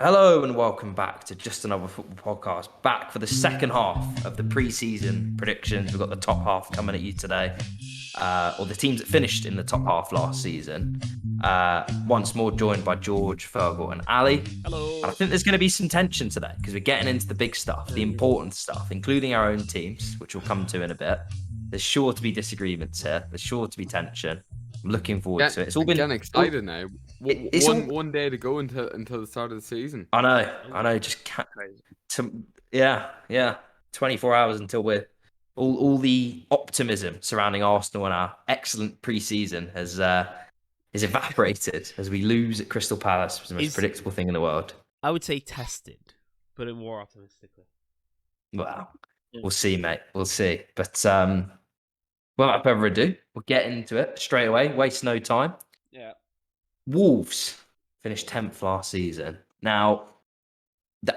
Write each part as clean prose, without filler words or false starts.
Hello and welcome back to Just Another Football Podcast. Back for the second half of the pre-season predictions. We've got the top half coming at you today, or the teams that finished in the top half last season. Once more joined by George, Fergal, and Ali. Hello. And I think there's going to be some tension today because we're getting into the big stuff, the important stuff, including our own teams, which we'll come to in a bit. There's sure to be disagreements here. There's sure to be tension. I'm looking forward to it. It's all been getting excited now. One day to go until the start of the season. I know. Just can't. Yeah. 24 hours until we're all the optimism surrounding Arsenal and our excellent pre-season is evaporated as we lose at Crystal Palace, which is the most predictable thing in the world. I would say tested, but more optimistically. Well, we'll see, mate. We'll see. But without further ado, we'll get into it straight away. Waste no time. Yeah. Wolves finished 10th last season. Now,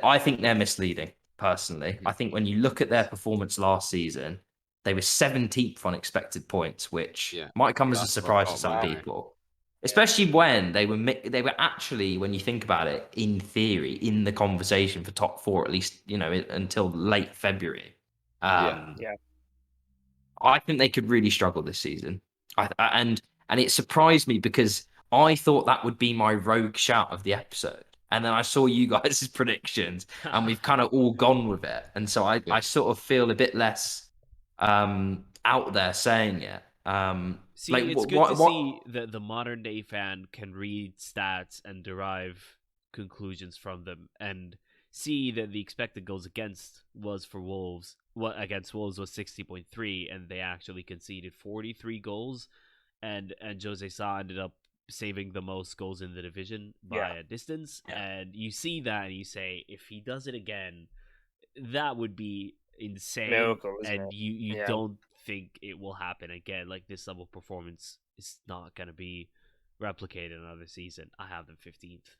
I think they're misleading, personally. I think when you look at their performance last season, they were 17th on expected points, which might come as a surprise to some people. Especially when they were actually, when you think about it, in theory, in the conversation for top four, at least, until late February. I think they could really struggle this season. And it surprised me because I thought that would be my rogue shout of the episode. And then I saw you guys' predictions and we've kind of all gone with it. And so I sort of feel a bit less out there saying it. It's good to see that the modern day fan can read stats and derive conclusions from them and see that the expected goals against was 60.3 and they actually conceded 43 goals and Jose Sa ended up saving the most goals in the division by a distance. And you see that and you say, if he does it again, that would be insane. Miracle, and you don't think it will happen again. Like, this level of performance is not going to be replicated another season. I have them 15th.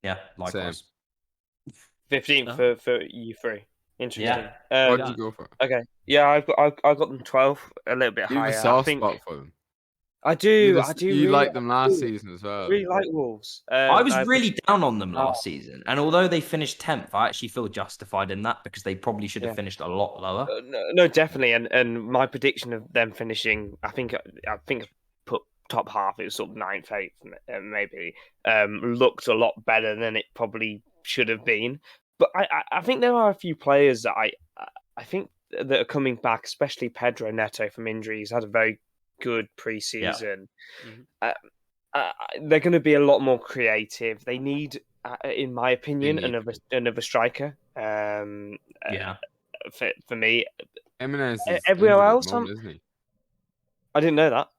Yeah, likewise. 15th for you three. Interesting. What did you go for? Okay. Yeah, I've got them 12, a little bit You have higher. a soft spot for them. I do. You really liked them last season as well. I really like Wolves. I was really down on them last season, and although they finished 10th, I actually feel justified in that because they probably should have finished a lot lower. No, definitely. And my prediction of them finishing, I think put top half. It was sort of 9th, 8th, maybe. Looked a lot better than it probably should have been. But I think there are a few players that I think that are coming back, especially Pedro Neto from injury. He's had a very good pre-season. They're going to be a lot more creative. They need, in my opinion, another striker. For me, Jimenez everywhere else, isn't he? I didn't know that.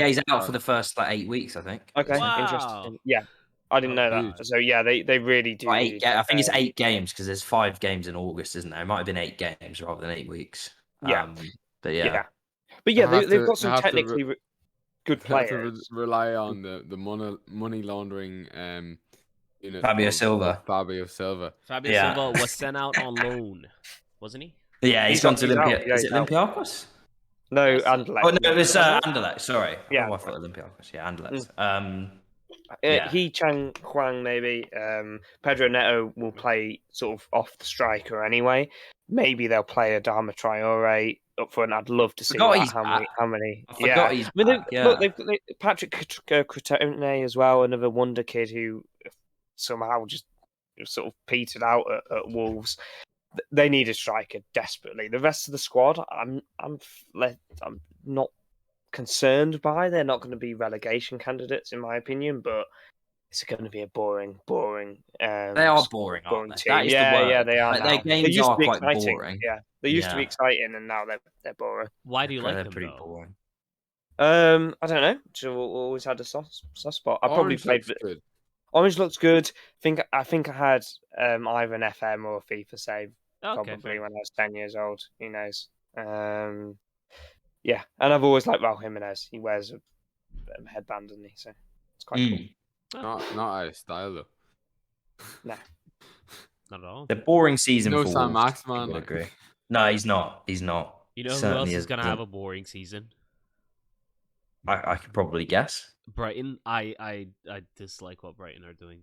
He's out for the first 8 weeks, I think. Okay, wow. Interesting. Yeah, I didn't know that. So they really do. I think it's 8 games because there's 5 games in August, isn't there? It might have been 8 games rather than 8 weeks. But they've got some technically good players. Have to rely on the money laundering. Fabio Silva. Fabio Silva was sent out on loan, wasn't he? Yeah, he's gone to Olympiacos. Is it Olympiacos? No, Anderlecht. Oh no, it was Anderlecht. Sorry. Yeah, I thought Olympiacos. Yeah, Anderlecht. Chang Huang maybe. Pedro Neto will play sort of off the striker anyway. Maybe they'll play Adama Traore up front. I'd love to see how many. I forgot he's back. Look, they've Patrick Crotone as well, another wonder kid who somehow just sort of petered out at Wolves. They need a striker desperately. The rest of the squad, I'm not concerned by. They're not going to be relegation candidates, in my opinion, but it's going to be a boring. They are boring, aren't they? That is the word. They are. Their games are quite exciting. boring. Yeah, they used to be exciting, and now they're boring. Why do you like them? They're pretty boring. I don't know. Just always had a soft spot. I probably played. Orange looks good. I think I had either an FM or a FIFA save probably when I was 10 years old. Who knows? Yeah, and I've always liked Raul Jimenez. He wears a headband, doesn't he? So it's quite cool. Not out of style though. No, not at all. The boring season. No, for Sam Wolves, Maximan. I agree. No, he's not. You know who else is going to have a boring season? I could probably guess. Brighton, I dislike what Brighton are doing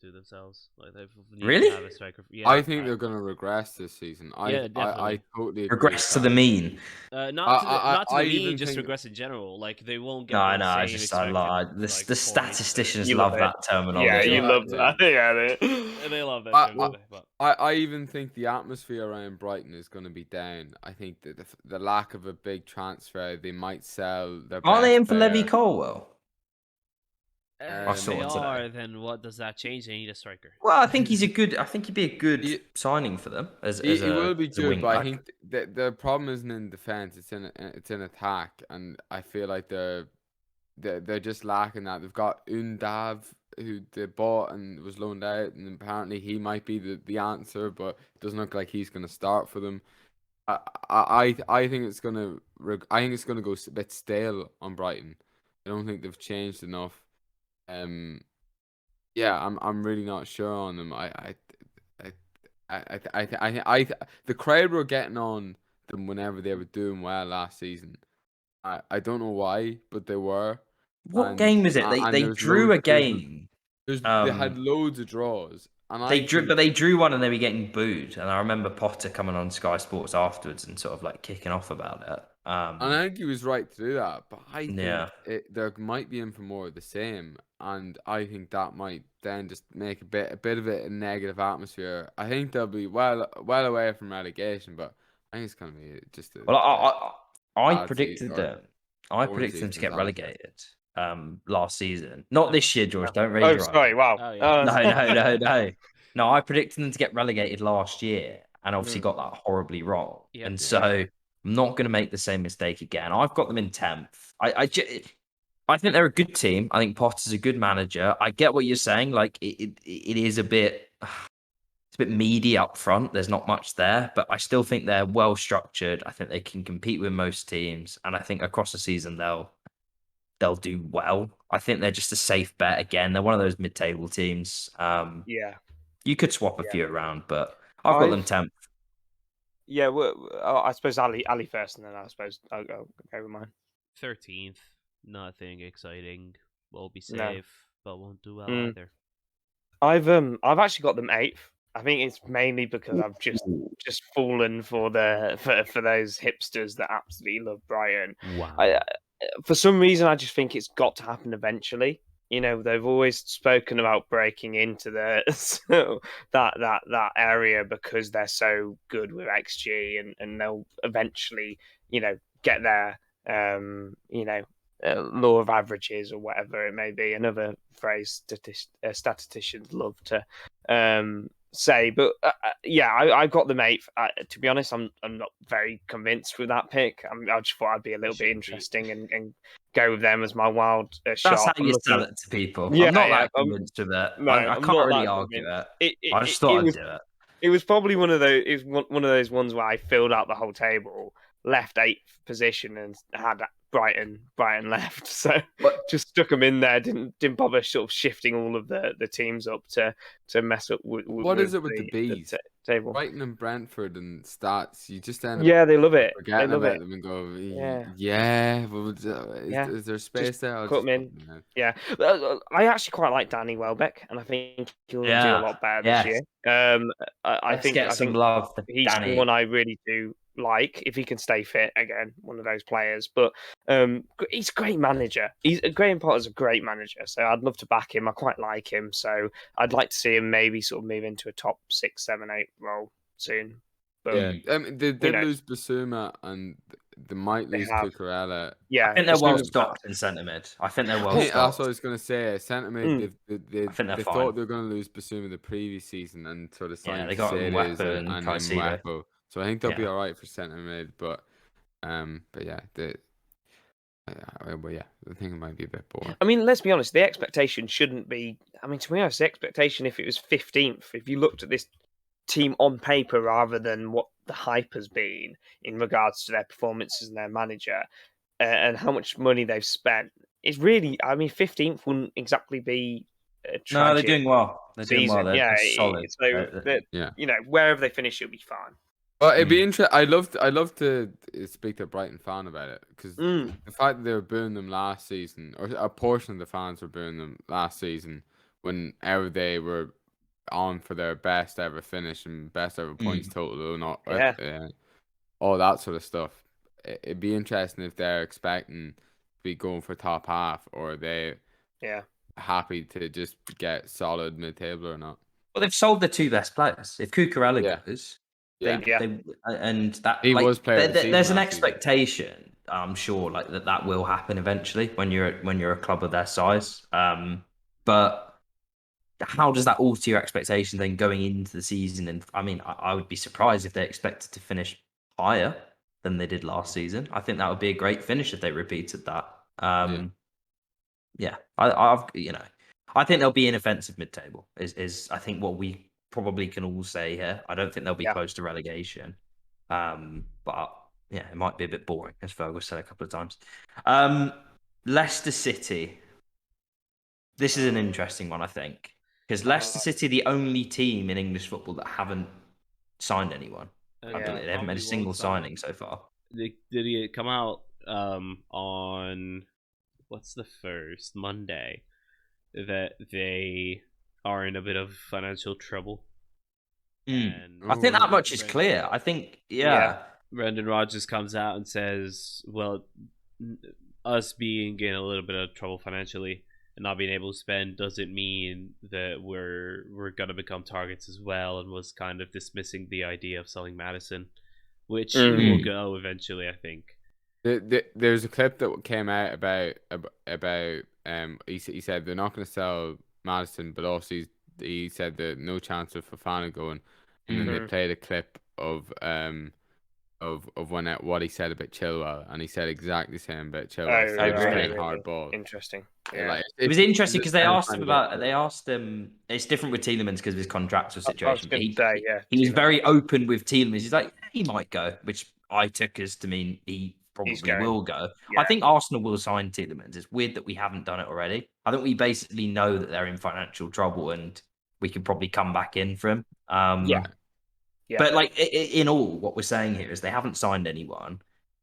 to themselves. Like they need Really? to have a striker. Yeah, I think they're going to regress this season. Yeah, I definitely. totally agree Regress with to the that. mean. Not to I the mean, even just think regress in general. Like they won't get No, the no, I same just I expected lie. The like, points. statisticians You love love it. that Yeah, terminology. you Yeah, love that. Yeah, they love that I, term, don't they? But I even think the atmosphere around Brighton is going to be down. I think that the lack of a big transfer, they might sell their Aren't they best in for Levy player. Colwell? I if saw they it today. are, then what does that change? They need a striker. Well, I think he's a good. I think he'd be a good He- signing for them as He a will be as a good, wing but I back. think the problem isn't in defense; it's in attack, and I feel like they're just lacking that. They've got Undav, who they bought and was loaned out, and apparently he might be the answer, but it doesn't look like he's going to start for them. I think it's gonna go a bit stale on Brighton. I don't think they've changed enough. Yeah, I'm really not sure on them. The crowd were getting on them whenever they were doing well last season. I don't know why, but they were. What And game was it? and They there was drew loads. a game. They had loads of draws, and They I drew, think but they drew one and they were getting booed. And I remember Potter coming on Sky Sports afterwards and sort of like kicking off about it. and I think he was right to do that. But I think Yeah. there might be in for more of the same, and I think that might then just make a bit of it a negative atmosphere. I think they'll be well away from relegation, but I think it's gonna be just a Well, I bad predicted season, them. I boring predicted them to season get at best. relegated last season. Not this year, George. Don't raise Oh, your sorry. eyes. Wow. Oh yeah. No. No, I predicted them to get relegated last year and obviously Mm. got that horribly wrong. Yep. And so I'm not going to make the same mistake again. I've got them in 10th. I think they're a good team. I think Potter's a good manager. I get what you're saying. Like it is a bit, it's a bit meaty up front. There's not much there, but I still think they're well structured. I think they can compete with most teams, and I think across the season they'll do well. I think they're just a safe bet again. They're one of those mid-table teams. Yeah. You could swap a Yeah. few around, but I've got them 10th. Yeah, I suppose Ali first, and then I suppose I'll go with mine. 13th, nothing exciting. We'll be No. safe, but won't do well either. I've actually got them 8th. I think it's mainly because I've just fallen for for those hipsters that absolutely love Brighton. Wow. For some reason, I just think it's got to happen eventually. You know, they've always spoken about breaking into that area because they're so good with XG, and they'll eventually, get there. Law of averages or whatever it may be. Another phrase statisticians love to say, but yeah, I got them 8th. To be honest, I'm not very convinced with that pick. I just thought I'd be a little bit interesting and go with them as my wild shot. That's how you sell it to people. Yeah, I'm not yeah, that convinced with it. No, I I'm can't not really that argue convinced. it. I just thought I'd do it. It was probably one of those ones where I filled out the whole table, left 8th position, and had Brighton left. So just stuck them in there. Didn't bother sort of shifting all of the teams up to mess up with. What is it with the bees? Table. Brighton and Brentford and stats, you just end up Yeah, they love it. They forgetting love about it. them and go, Yeah. But is there space there? I'll Put just them in. put them in. Yeah, I actually quite like Danny Welbeck, and I think he'll do a lot better this year. I Let's think get some love for he's Danny. the one I really do like if he can stay fit again. One of those players, but he's a great manager. Graham Potter's a great manager, so I'd love to back him. I quite like him, so I'd like to see him maybe sort of move into a top 6, 7, 8 role soon. But, Yeah, they did lose Basuma and they might lose Cucurella. Yeah, I think they're well stocked in centre mid. I think they're well stocked. That's what I was going to say. Centre mid, they thought they were going to lose Basuma the previous season and sort of signed they got Ceres Mwepu and Caicedo. Mwepu. So I think they'll be all right for centre mid, but yeah, I think it might be a bit boring. I mean, let's be honest. The expectation shouldn't be. I mean, to be honest, the expectation if it was 15th, if you looked at this team on paper rather than what the hype has been in regards to their performances and their manager and how much money they've spent, it's really. I mean, 15th wouldn't exactly be. No, they're doing well. They're doing well. They're solid. So wherever they finish, it'll be fine. Well, it'd be interesting. I'd love to speak to a Brighton fan about it because the fact that they were booing them last season, or a portion of the fans were booing them last season, whenever they were on for their best ever finish and best ever points total, and all, all that sort of stuff. It'd be interesting if they're expecting to be going for top half, or are they happy to just get solid mid-table or not. Well, they've sold their 2 best players. If Cucurella goes, and that he was player of the season there's an last season. expectation, I'm sure, like that will happen eventually when you're a club of their size. But how does that alter your expectation then going into the season? And I mean, I would be surprised if they expected to finish higher than they did last season. I think that would be a great finish if they repeated that. I think they'll be inoffensive mid-table. Is I think what we probably can all say here. I don't think they'll be close to relegation. But yeah, it might be a bit boring, as Fergus said a couple of times. Leicester City. This is an interesting one, I think, because Leicester City are the only team in English football that haven't signed anyone. I believe they haven't made a single signing so far. Did it come out on what's the first Monday that they are in a bit of financial trouble? I think that much is clear. I think Brendan Rodgers comes out and says, well, us being in a little bit of trouble financially and not being able to spend doesn't mean that we're going to become targets as well, and was kind of dismissing the idea of selling Maddison, which will go eventually, I think. There's a clip that came out about he said they're not going to sell Maddison, but also he said that no chance of Fofana going, and then they played a clip of what he said about Chilwell, and he said exactly the same about Chilwell. Really hard ball. Interesting. Like, it was interesting because they asked him. It's different with Tielemans because of his contractual situation. He was very open with Tielemans. He's like, he might go, which I took as to mean he probably will go. I think Arsenal will sign Tielemans. It's weird that we haven't done it already. I think we basically know that they're in financial trouble and we can probably come back in for him. But like in all, what we're saying here is they haven't signed anyone,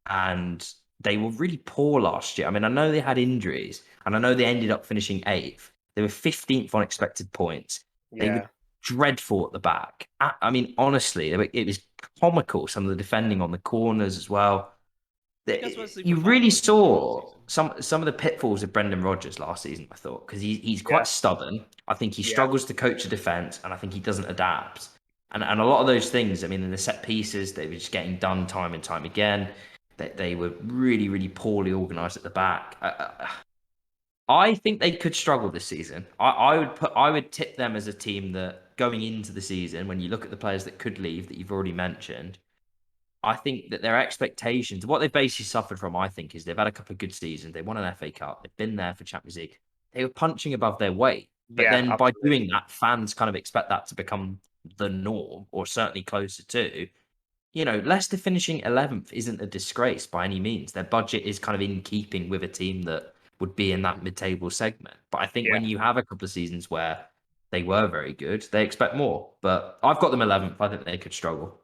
and they were really poor last year. I mean, I know they had injuries, and I know they ended up finishing 8th. They were 15th on expected points. They were dreadful at the back. I mean, honestly, it was comical. Some of the defending on the corners as well. You really saw some of the pitfalls of Brendan Rodgers last season, I thought, because he's quite stubborn. I think he struggles to coach a defence, and I think he doesn't adapt. And a lot of those things, I mean, in the set pieces, they were just getting done time and time again. They were really, really poorly organised at the back. I think they could struggle this season. I would tip them as a team that going into the season, when you look at the players that could leave that you've already mentioned, I think that their expectations, what they've basically suffered from, I think, is they've had a couple of good seasons. They won an FA Cup. They've been there for Champions League. They were punching above their weight. But then by doing that, fans kind of expect that to become the norm, or certainly closer to. Leicester finishing 11th isn't a disgrace by any means. Their budget is kind of in keeping with a team that would be in that mid-table segment. But I think when you have a couple of seasons where they were very good, they expect more. But I've got them 11th. I think they could struggle.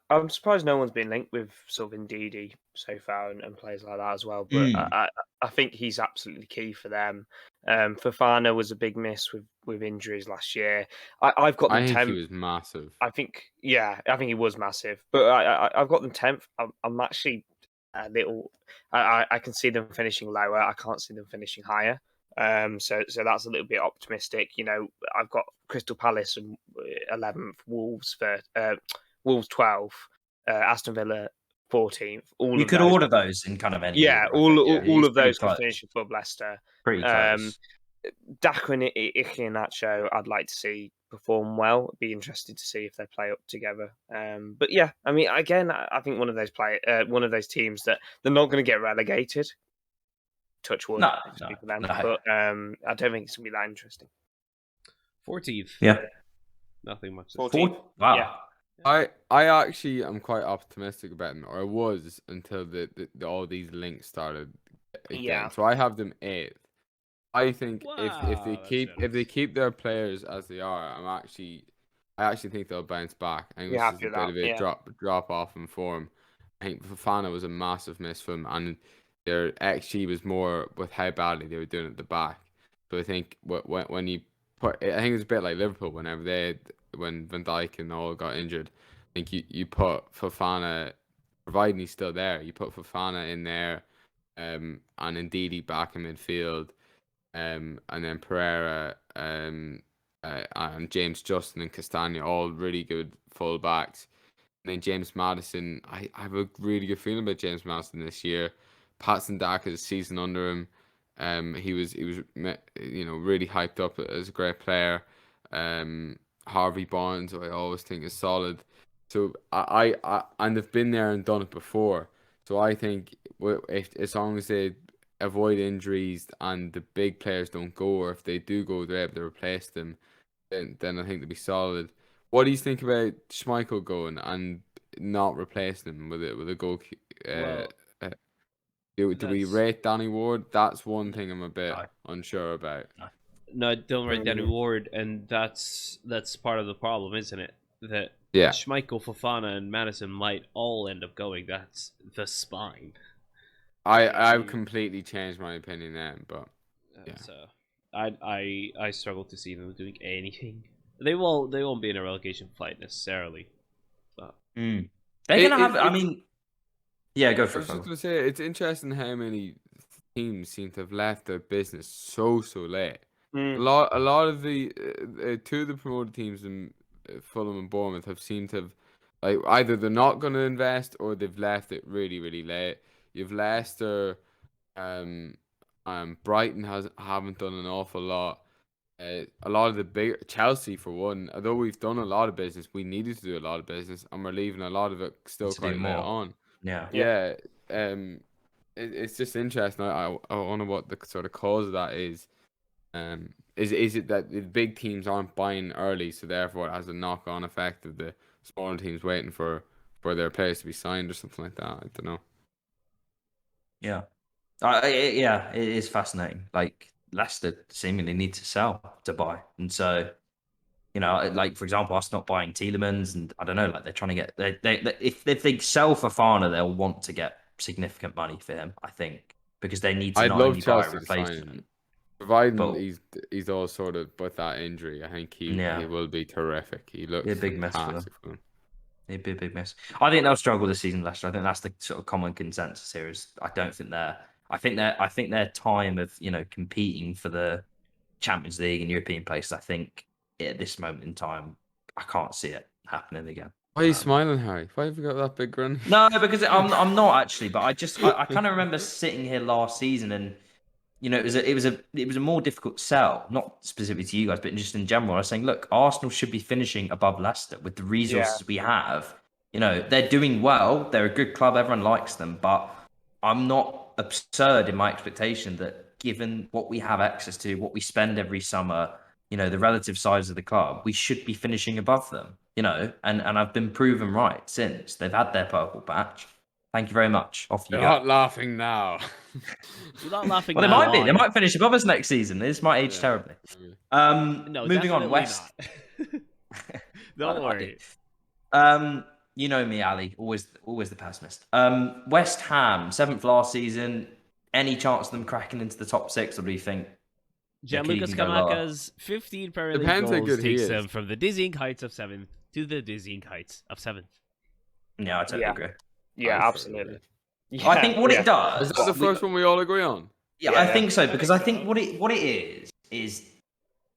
I'm surprised no one's been linked with sort of Ndidi so far and players like that as well. But I think he's absolutely key for them. Fofana was a big miss with injuries last year. I've got them 10th. I think he was massive. I think he was massive. But I've got them 10th. I'm actually a little. I can see them finishing lower. I can't see them finishing higher. So that's a little bit optimistic. I've got Crystal Palace and 11th, Wolves for. Wolves 12th, Aston Villa 14th. You could order those in kind of any order. All of those could finish above Leicester. Pretty close. Daka and Iheanacho, I'd like to see perform well. It'd be interesting to see if they play up together. But yeah, I mean, again, I think one of those teams that they're not going to get relegated. Touch wood, no. But I don't think it's going to be that interesting. 14th. Yeah. Nothing much. 14th. Wow. Yeah. I actually am quite optimistic about them, or I was until all these links started. Again. So I have them 8th. I think if they keep their players as they are, I'm actually I actually think they'll bounce back. I think You it was have just to a that, bit of a yeah. drop off in form. I think Fofana was a massive miss for them, and their XG was more with how badly they were doing at the back. So I think when you put, I think it was a bit like Liverpool when Van Dijk and all got injured. I think you put Fofana, providing he's still there, you put Fofana in there, and Ndidi back in midfield, and then Pereira, and James Justin and Castagna, all really good full backs. And then James Madison, I have a really good feeling about James Madison this year. Patson Daka's season under him, he was really hyped up as a great player. Harvey Barnes, who I always think is solid. So and they've been there and done it before. So I think if as long as they avoid injuries and the big players don't go, or if they do go, they're able to replace them, then I think they'll be solid. What do you think about Schmeichel going and not replacing him with a goal? Uh, Well, uh, do we that's rate Danny Ward? That's one thing I'm a bit No, unsure about. no. no, don't Me write Danny neither. Ward, and that's part of the problem, isn't it? That Yeah, Schmeichel, Fofana, and Madison might all end up going. That's the spine. I've You- completely changed my opinion then, but yeah. So I struggle to see them doing anything. They won't be in a relegation fight necessarily. But Mm. They're gonna have. I It's mean, yeah, go I for was it. just Phil. gonna say it's interesting how many teams seem to have left their business so late. Mm. A lot of the two of the promoted teams in Fulham and Bournemouth have seemed to have like either they're not going to invest or they've left it really late. You've Leicester, um, Brighton haven't done an awful lot. A lot of the big Chelsea for one, although we've done a lot of business, we needed to do a lot of business, and we're leaving a lot of it still To do quite late more. on. Yeah. Yeah. Yeah, it's just interesting. I wonder what the sort of cause of that is. Is it that the big teams aren't buying early, so therefore it has a knock-on effect of the smaller teams waiting for their players to be signed or something like that? I don't know. Yeah. Yeah, it is fascinating. Like Leicester seemingly need to sell to buy, and so like for example, us not buying Tielemans, and I don't know, like they're trying to get if they sell Fofana, they'll want to get significant money for him. I think because they need to I'd not love only buy a Chelsea to sign him, replacement, providing but he's all sorted with that injury. I think he yeah, will be terrific. He be a looks big mess for them. fantastic for them. It'd be a big miss. I think they'll struggle this season, Leicester. I think that's the sort of common consensus here. Is I don't think they're. I think their time of competing for the Champions League and European places. I think at this moment in time, I can't see it happening again. Why are you smiling, Harry? Why have you got that big grin? No, because I'm not actually, but I kind of remember sitting here last season and it was a more difficult sell, not specifically to you guys, but just in general. I was saying, look, Arsenal should be finishing above Leicester with the Yeah. resources we have. They're doing well. They're a good club. Everyone likes them, but I'm not absurd in my expectation that given what we have access to, what we spend every summer, the relative size of the club, we should be finishing above them. And I've been proven right since they've had their purple patch. Thank you very much. Off you You're go. not laughing now. you're not laughing Well, they now, might be. are They you? might finish above us next season. This might age Yeah, terribly. maybe. No, Moving on. definitely West. not. Don't I do. worry. You know me, Ali. Always the pessimist. West Ham, 7th last season. Any chance of them cracking into the top 6, or do you think they could Gianluca even go lower? Scamacca's 15 Premier League Depends how goals good he takes is. them from the dizzying heights of 7th to the dizzying heights of 7th. Yeah, I totally Yeah. agree. Yeah, I absolutely. I think what Yeah. it does. Is that the first one we all agree on? Yeah, Yeah, I yeah. think so because I think so. what it is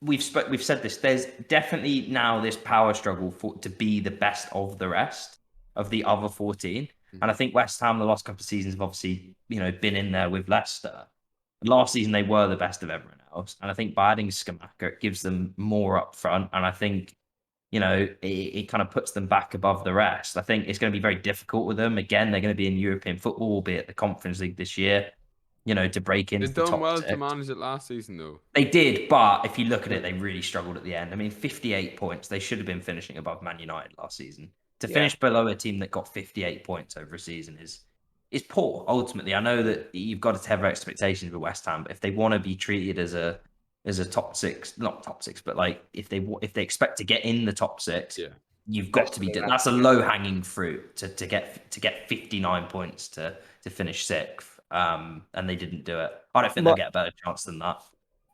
we've said this. There's definitely now this power struggle to be the best of the rest of the other 14, and I think West Ham the last couple of seasons have obviously been in there with Leicester. Last season they were the best of everyone else, and I think by adding Scamacca it gives them more up front, and I think it kind of puts them back above the rest. I think it's going to be very difficult with them. Again, they're going to be in European football, albeit the Conference League this year. To break into They've the done top well 6. to manage it last season, though. They did, but if you look at it, they really struggled at the end. I mean, 58 points. They should have been finishing above Man United last season. To finish below a team that got 58 points over a season is poor. Ultimately, I know that you've got to have expectations with West Ham, but if they want to be treated as a as a top six, not top six, but like if they expect to get in the top six, Yeah. you've got to be. That's a low hanging fruit to get 59 points to finish sixth. And they didn't do it. I don't think they'll get a better chance than that.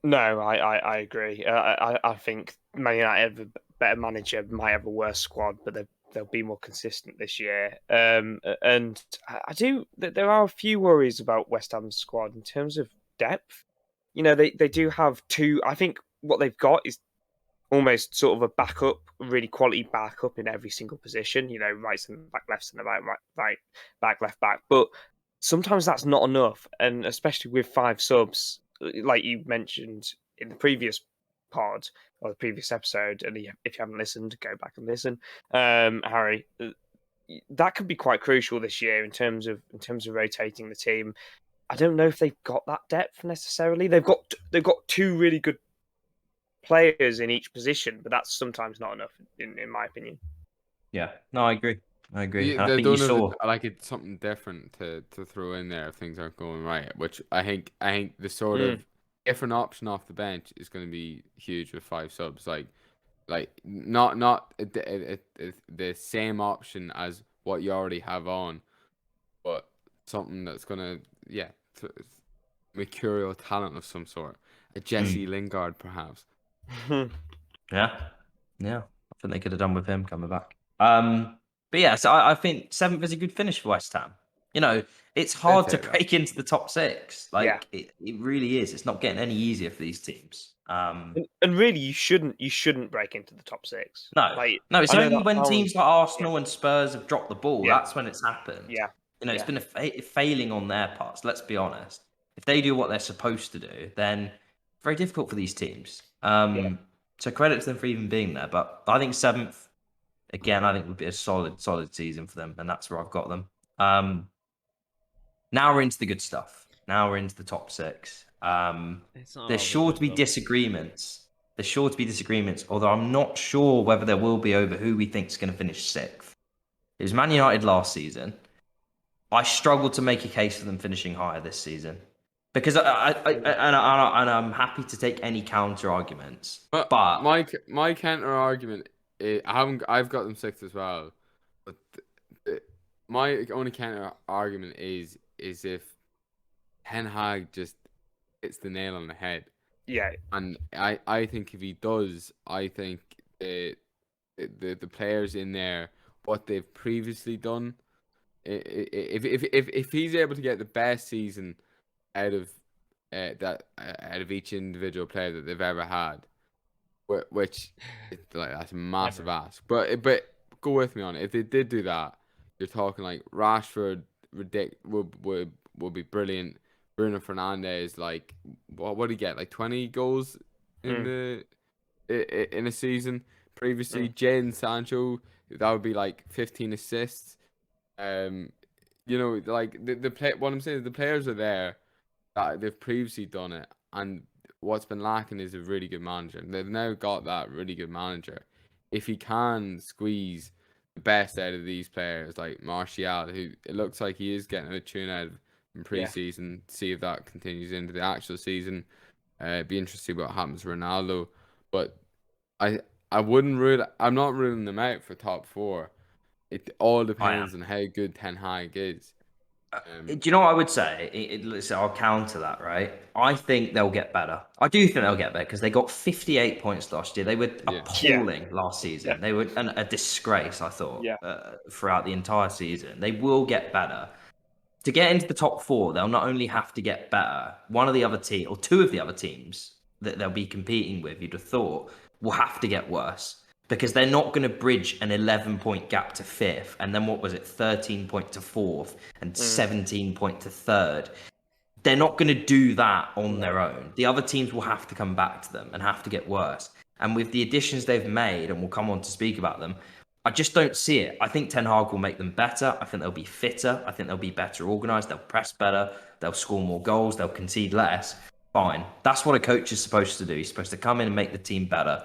No, I agree. I think Man United have a better manager, might have a worse squad, but they'll be more consistent this year. And I do. There are a few worries about West Ham's squad in terms of depth. You know, they do have two. I think what they've got is almost sort of a backup, really quality backup in every single position. You know, right centre back, left centre back, right back, left back. But sometimes that's not enough, and especially with 5 subs, like you mentioned in the previous pod or the previous episode, and if you haven't listened, go back and listen, Harry. That could be quite crucial this year in terms of rotating the team. I don't know if they've got that depth necessarily. They've got 2 really good players in each position, but that's sometimes not enough, in my opinion. Yeah, no, I agree. I agree. Yeah, I think you saw like it's something different to throw in there if things aren't going right. Which I think the sort of different option off the bench is going to be huge with 5 subs. Like not the same option as what you already have on, but something that's gonna mercurial talent of some sort. A Jesse Lingard, perhaps. Yeah. I think they could have done with him coming back. But yeah, so I think 7th is a good finish for West Ham. You know, it's hard to break into the top 6. Like it really is. It's not getting any easier for these teams. And really, you shouldn't break into the top 6. No, it's only when teams like Arsenal and Spurs have dropped the ball. That's when it's happened. Yeah, you know, it's been a failing on their parts. Let's be honest. If they do what they're supposed to do, then very difficult for these teams. So credit to them for even being there. But I think 7th, again, I think would be a solid season for them, and that's where I've got them. Now we're into the good stuff. Now we're into the top 6. There's sure to be disagreements. Although I'm not sure whether there will be over who we think is going to finish 6th. It was Man United last season. I struggled to make a case for them finishing higher this season. Because I'm happy to take any counter arguments, but my counter argument, I've got them 6th as well, but my only counter argument is if Ten Hag just hits the nail on the head. Yeah, and I think if he does, I think the players in there, what they've previously done, if he's able to get the best season out of each individual player that they've ever had, which that's a massive ask. But go with me on it. If they did do that, you're talking like Rashford would be brilliant. Bruno Fernandes, like what would he get? Like 20 goals in a season previously. Jadon Sancho, that would be like 15 assists. You know, like what I'm saying is the players are there. That they've previously done it, and what's been lacking is a really good manager. They've now got that really good manager. If he can squeeze the best out of these players, like Martial, who it looks like he is getting a tune out of in pre-season, see if that continues into the actual season. It'd be interesting what happens to Ronaldo, but I'm not ruling them out for top 4. It all depends on how good Ten Hag is. Do you know what I would say? Listen, I'll counter that, right? I think they'll get better. I do think they'll get better because they got 58 points last year. They were appalling last season. They were a disgrace, I thought, throughout the entire season. They will get better. To get into the top 4, they'll not only have to get better, one of the other team or 2 of the other teams that they'll be competing with, you'd have thought, will have to get worse. Because they're not going to bridge an 11-point gap to 5th, and then what was it, 13-point to 4th, and 17-point to 3rd. They're not going to do that on their own. The other teams will have to come back to them and have to get worse. And with the additions they've made, and we'll come on to speak about them, I just don't see it. I think Ten Hag will make them better. I think they'll be fitter. I think they'll be better organised. They'll press better. They'll score more goals. They'll concede less. Fine. That's what a coach is supposed to do. He's supposed to come in and make the team better.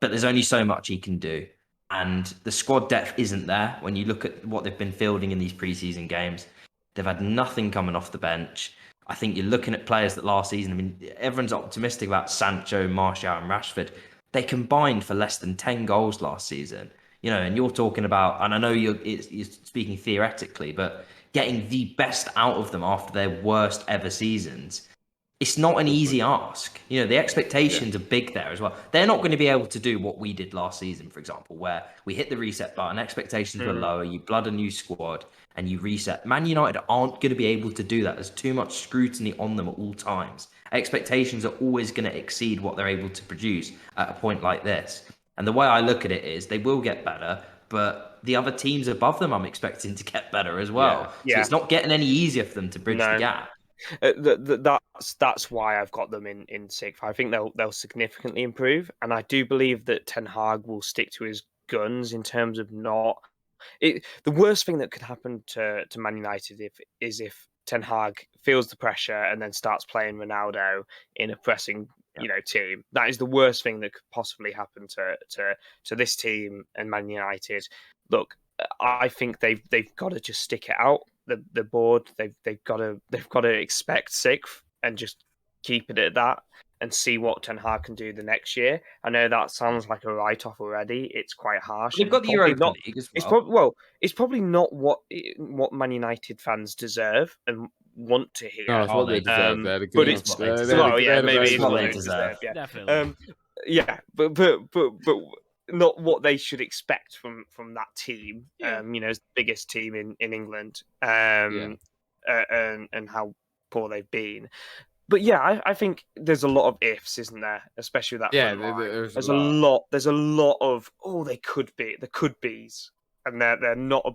But there's only so much he can do. And the squad depth isn't there. When you look at what they've been fielding in these preseason games, they've had nothing coming off the bench. I think you're looking at players that last season, I mean, everyone's optimistic about Sancho, Martial, and Rashford. They combined for less than 10 goals last season. And you're talking about, and I know you're speaking theoretically, but getting the best out of them after their worst ever seasons. It's not an easy ask. The expectations are big there as well. They're not going to be able to do what we did last season, for example, where we hit the reset button, expectations were lower, you blood a new squad, and you reset. Man United aren't going to be able to do that. There's too much scrutiny on them at all times. Expectations are always going to exceed what they're able to produce at a point like this. And the way I look at it is they will get better, but the other teams above them I'm expecting to get better as well. Yeah. So it's not getting any easier for them to bridge the gap. That's why I've got them in sixth. I think they'll significantly improve, and I do believe that Ten Hag will stick to his guns in terms of not. The worst thing that could happen to Man United if Ten Hag feels the pressure and then starts playing Ronaldo in a pressing team. That is the worst thing that could possibly happen to this team and Man United. Look, I think they've got to just stick it out. The board they've got to expect sixth and just keep it at that and see what Ten Hag can do the next year. I know that sounds like a write-off already. It's quite harsh. They've got the Europa League as well. It's probably not what Man United fans deserve and want to hear. No, it's what they deserve. But it's maybe what they deserve. Yeah, Definitely. but not what they should expect from that team. It's the biggest team in England. And how poor they've been. But yeah, I think there's a lot of ifs, isn't there? Especially that. Yeah, there's a lot. There's a lot of they could be, the could be's, and they're not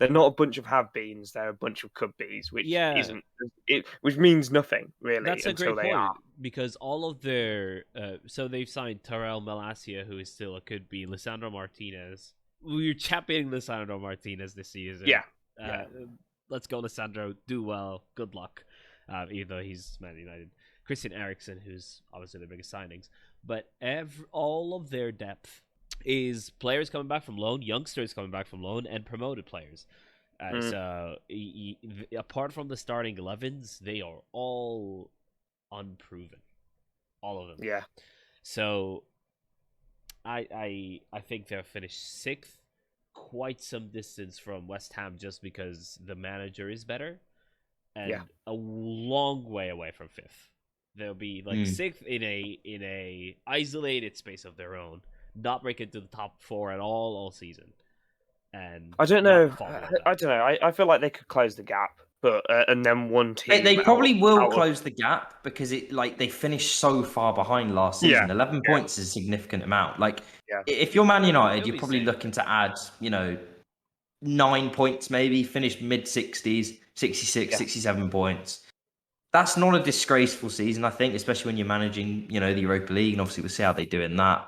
a bunch of have beens. They're a bunch of could be's, which isn't it, which means nothing really. That's a until great they point are. because all of their so they've signed Terrell Malacia, who is still a could be, Lisandro Martinez. We're championing Lisandro Martinez this season. Yeah. Let's go, Lisandro. Do well. Good luck. Even though he's Man United. Christian Eriksen, who's obviously their biggest signings. But all of their depth is players coming back from loan, youngsters coming back from loan, and promoted players. So apart from the starting 11s, they are all unproven. All of them. Yeah. So I think they'll finish 6th, quite some distance from West Ham just because the manager is better. And a long way away from 5th. They'll be like 6th in a isolated space of their own, not break into the top 4 at all season. And I don't know. I feel like they could close the gap, but and then one team. They probably will close the gap because they finished so far behind last season. 11 points is a significant amount. If you're Man United, you're probably looking to add 9 points, maybe finish mid-60s, 66, 67 points. That's not a disgraceful season, I think, especially when you're managing, the Europa League, and obviously we'll see how they do in that.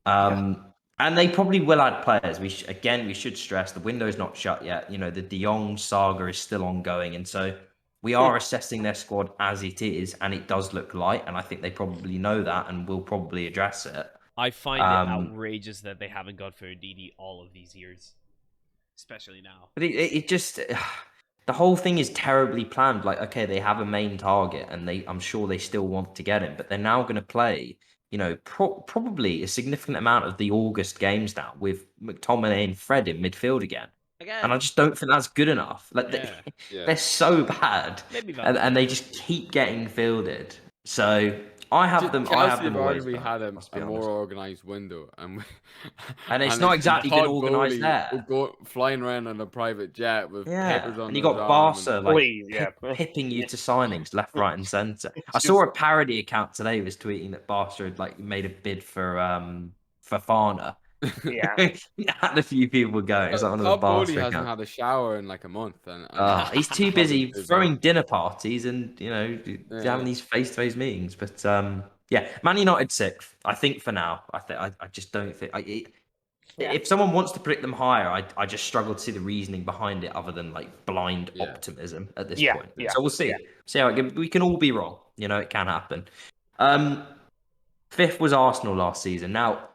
And they probably will add players. We should stress the window's not shut yet. The De Jong saga is still ongoing, and so we are assessing their squad as it is, and it does look light, and I think they probably know that and will probably address it. I find it outrageous that they haven't got Ferdinand all of these years. Especially now. But it just the whole thing is terribly planned. Okay, they have a main target, and I'm sure they still want to get him, but they're now going to play, probably a significant amount of the August games now with McTominay and Fred in midfield again. And I just don't think that's good enough. They're so bad, and they just keep getting fielded. So I have them. I have them always. We had a more organised window, and it's not exactly been organised there. Go flying around on a private jet with papers on. And you got Barca pipping you to signings left, right, and centre. I saw a parody account today was tweeting that Barca had made a bid for Fafana. Yeah, had a few people going. It's like one of the Barca accounts. Hasn't had a shower in a month, and he's too busy throwing dinner parties and having these face-to-face meetings. But Man United 6th. I think for now. I just don't think. If someone wants to predict them higher, I just struggle to see the reasoning behind it, other than blind optimism at this point. Yeah. So we'll see. See how it goes. We can all be wrong. It can happen. 5th was Arsenal last season. Now,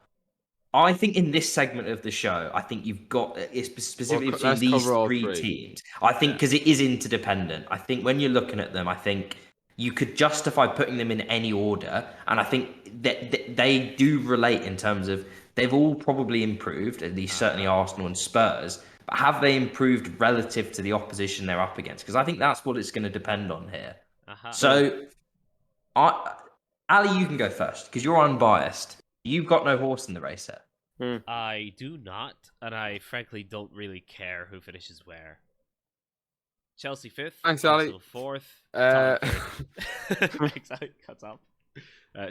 I think in this segment of the show, I think you've got specifically between these three teams. I think because it is interdependent. I think when you're looking at them, I think you could justify putting them in any order. And I think that they do relate in terms of they've all probably improved, at least certainly Arsenal and Spurs. But have they improved relative to the opposition they're up against? Because I think that's what it's going to depend on here. So, Ali, you can go first because you're unbiased. You've got no horse in the race here. I do not, and I frankly don't really care who finishes where. Chelsea 5th, Thanks, Ali. Arsenal 4th, Tottenham 3rd. Exactly, cuts off.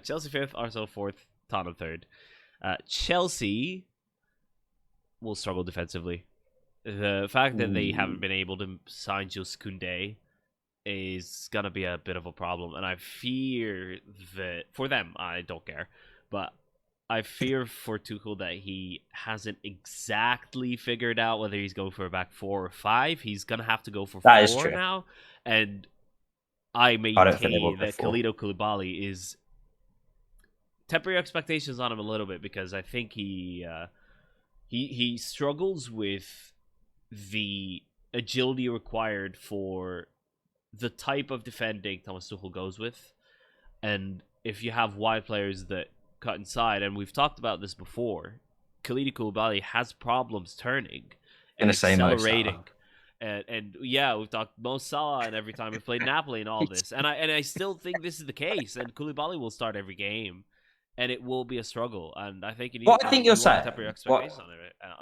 Chelsea 5th, Arsenal 4th, Tottenham 3rd. Chelsea will struggle defensively. The fact that they haven't been able to sign Jules Koundé is going to be a bit of a problem, and I fear that, for them, I don't care, but I fear for Tuchel that he hasn't exactly figured out whether he's going for a back 4 or 5. He's going to have to go for 4 now. And I maintain that Kalidou Koulibaly is... Temper your expectations on him a little bit, because I think he struggles with the agility required for the type of defending Thomas Tuchel goes with. And if you have wide players that cut inside, and we've talked about this before, Kalidou Koulibaly has problems turning and accelerating, and yeah, we've talked Mo Salah, and every time we've played Napoli and all this, and I still think this is the case, and Koulibaly will start every game, and it will be a struggle, and I think you need what I think you're saying, what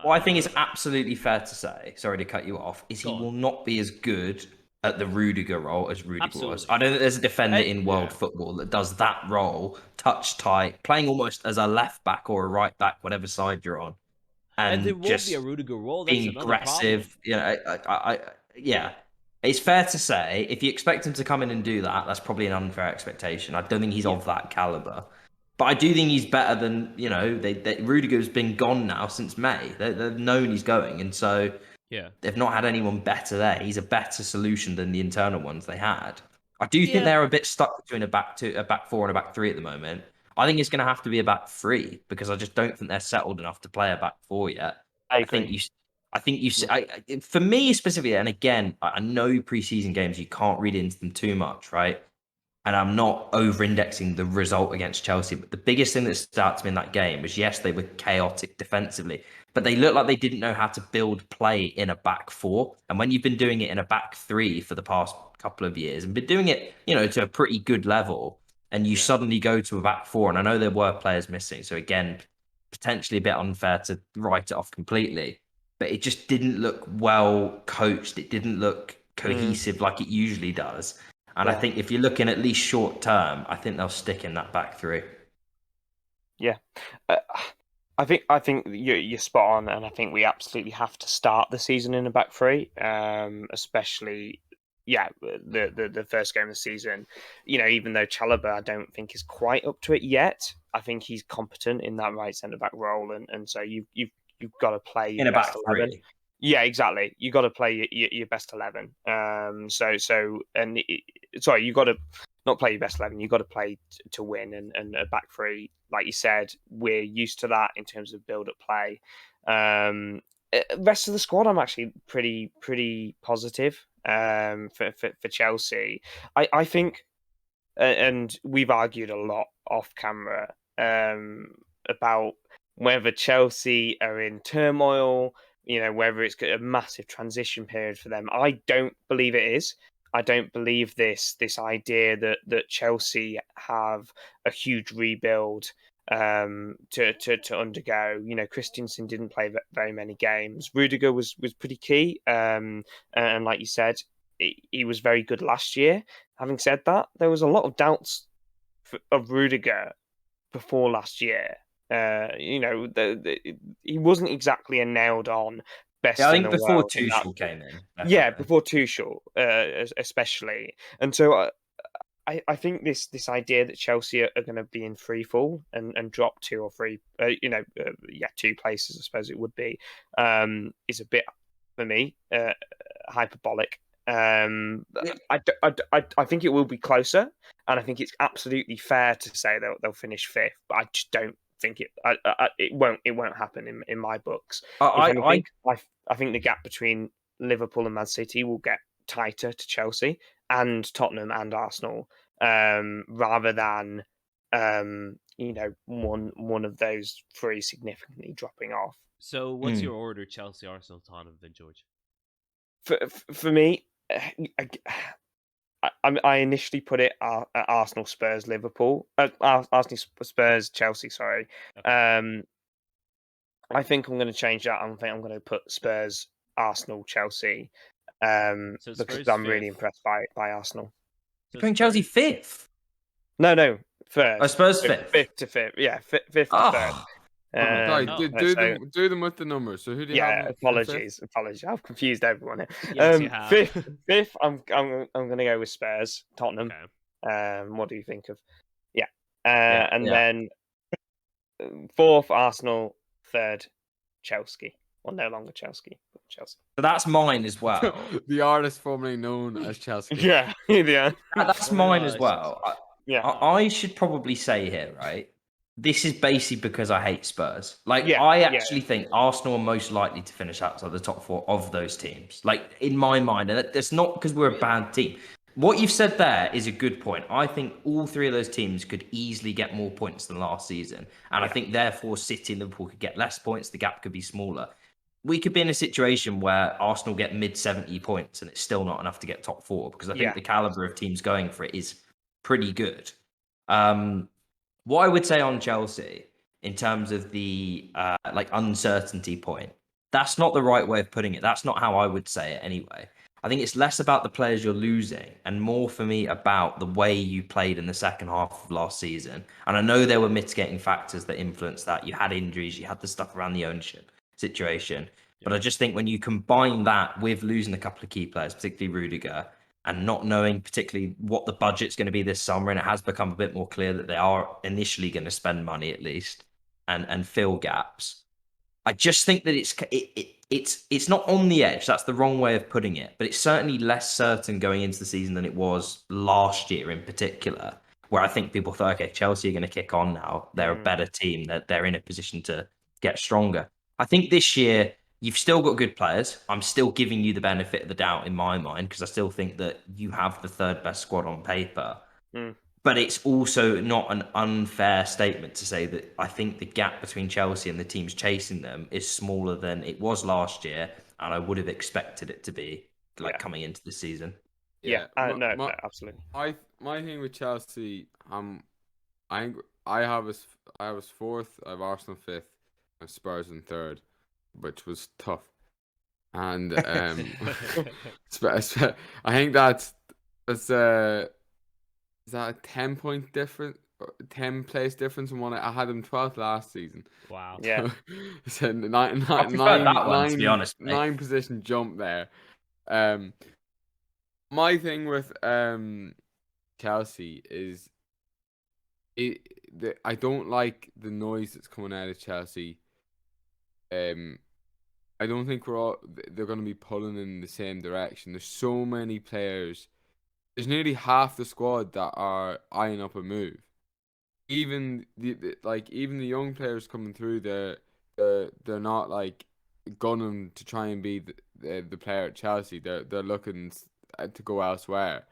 I think is absolutely fair to say, sorry to cut you off, is he will not be as good at the Rudiger role as Rudiger was. I know that there's a defender in world football that does that role, touch tight, playing almost as a left back or a right back, whatever side you're on, and there won't be a Rudiger role. That's being aggressive. You know, yeah. It's fair to say if you expect him to come in and do that, that's probably an unfair expectation. I don't think he's of that caliber. But I do think he's better than, you know, Rudiger's been gone now since May. They've known he's going, and so they've not had anyone better there. He's a better solution than the internal ones they had. I do think they're a bit stuck between a back 4 and a back 3 at the moment. I think it's going to have to be a back 3 because I just don't think they're settled enough to play a back 4 yet. I think for me specifically, and again, I know preseason games, you can't read into them too much, right? And I'm not over-indexing the result against Chelsea, but the biggest thing that stood out to me in that game was, yes, they were chaotic defensively, but they looked like they didn't know how to build play in a back 4. And when you've been doing it in a back 3 for the past couple of years and been doing it, you know, to a pretty good level, and you suddenly go to a back 4, and I know there were players missing, so again, potentially a bit unfair to write it off completely, but it just didn't look well coached. It didn't look cohesive like it usually does. And I think if you're looking at least short term, I think they'll stick in that back 3. Yeah, I think you're spot on, and I think we absolutely have to start the season in a back 3, especially the first game of the season. You know, even though Chalobah I don't think is quite up to it yet, I think he's competent in that right centre back role, and so you've got to play in a back 3. Yeah, exactly. You got to play your best 11. Sorry, you got to not play your best 11. You got to play to win, and a back 3, like you said, we're used to that in terms of build-up play. Rest of the squad, I'm actually pretty positive. For Chelsea, I think, and we've argued a lot off camera about whether Chelsea are in turmoil. You know, whether it's a massive transition period for them. I don't believe it is. I don't believe this idea that Chelsea have a huge rebuild to undergo. You know, Christensen didn't play very many games. Rudiger was pretty key, and like you said, he was very good last year. Having said that, there was a lot of doubts of Rudiger before last year. You know, he wasn't exactly a nailed-on best. I think before Tuchel came in. Definitely. Yeah, before Tuchel, especially, and so I think this idea that Chelsea are going to be in free fall and drop 2 or 3, 2 places, I suppose it would be, is a bit for me hyperbolic. I think it will be closer, and I think it's absolutely fair to say they'll finish 5th, but I just don't think it won't happen in my books. I think the gap between Liverpool and Man City will get tighter to Chelsea and Tottenham and Arsenal. rather than one of those three significantly dropping off. So, what's your order? Chelsea, Arsenal, Tottenham, then George. For me, I initially put it at Arsenal, Spurs, Liverpool, Arsenal, Spurs, Chelsea. Sorry. Okay. I think I'm going to change that. I think I'm going to put Spurs, Arsenal, Chelsea, So because Spurs I'm really fifth. impressed by Arsenal. So You're putting Chelsea fifth? No, first. Oh, Spurs So fifth. Fifth to fifth, yeah, fifth to third. Sorry, no. do them with the numbers. So who do you have? Apologies. I've confused everyone here. Yes, you have. Fifth. I'm going to go with Spurs, Tottenham. Okay. What do you think of? Yeah. Yeah, Then fourth, Arsenal. Third, Chelsea. Well, no longer Chelsea, but Chelsea. So that's mine as well. The artist formerly known as Chelsea. Yeah. That's mine as well. Yeah. I should probably say here, right? This is basically because I hate Spurs. Like, Yeah, I actually think Arsenal are most likely to finish outside the top four of those teams. Like, in my mind, and that's not because we're a bad team. What you've said there is a good point. I think all three of those teams could easily get more points than last season. And I think, therefore, City and Liverpool could get less points. The gap could be smaller. We could be in a situation where Arsenal get mid-70 points and it's still not enough to get top four, because I think the caliber of teams going for it is pretty good. What I would say on Chelsea in terms of the uncertainty point, that's not the right way of putting it. That's not how I would say it anyway. I think it's less about the players you're losing and more for me about the way you played in the second half of last season. And I know there were mitigating factors that influenced that. You had injuries, you had the stuff around the ownership situation. But I just think when you combine that with losing a couple of key players, particularly Rudiger, and not knowing particularly what the budget's going to be this summer, and it has become a bit more clear that they are initially going to spend money at least and fill gaps. I just think that it's not on the edge. That's the wrong way of putting it, but it's certainly less certain going into the season than it was last year in particular, where I think people thought, okay, Chelsea are going to kick on now. They're a better team. That they're in a position to get stronger. I think this year you've still got good players. I'm still giving you the benefit of the doubt in my mind because I still think that you have the third best squad on paper. But it's also not an unfair statement to say that I think the gap between Chelsea and the teams chasing them is smaller than it was last year, and I would have expected it to be coming into the season. No, absolutely. My thing with Chelsea, I have us fourth, I have Arsenal fifth, I have Spurs in third, which was tough. And I think that's is that a 10-point difference, 10 place difference from one? I had them 12th last season. Wow. Yeah. So To be honest, mate. 9 position jump there. My thing with Chelsea is I don't like the noise that's coming out of Chelsea. I don't think they're going to be pulling in the same direction. There's so many players. There's nearly half the squad that are eyeing up a move. Even the young players coming through, they're not like gunning to try and be the player at Chelsea. They're looking to go elsewhere.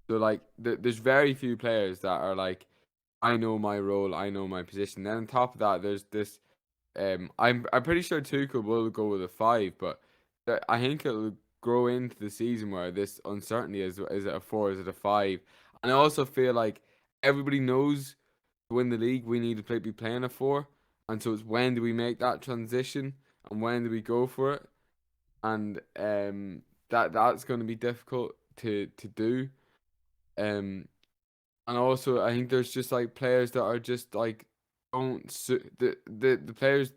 So like there's very few players that are like, I know my role, I know my position. Then on top of that, there's this. I'm pretty sure Tuchel will go with a 5, but I think it'll grow into the season where this uncertainty is it a 4, is it a 5? And I also feel like everybody knows to win the league we need to be playing a 4, and so it's when do we make that transition and when do we go for it, and that's going to be difficult to do. And also I think there's just like players that are just like the players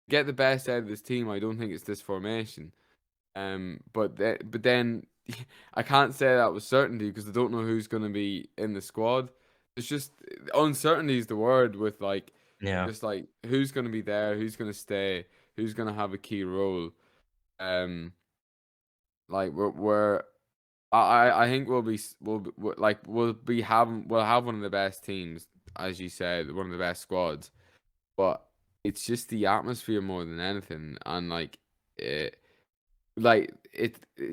get the best out of this team. I don't think it's this formation. But then I can't say that with certainty because I don't know who's going to be in the squad. It's just uncertainty is the word with just like who's going to be there, who's going to stay, who's going to have a key role. I think we'll have one of the best teams, as you said, one of the best squads, but it's just the atmosphere more than anything, and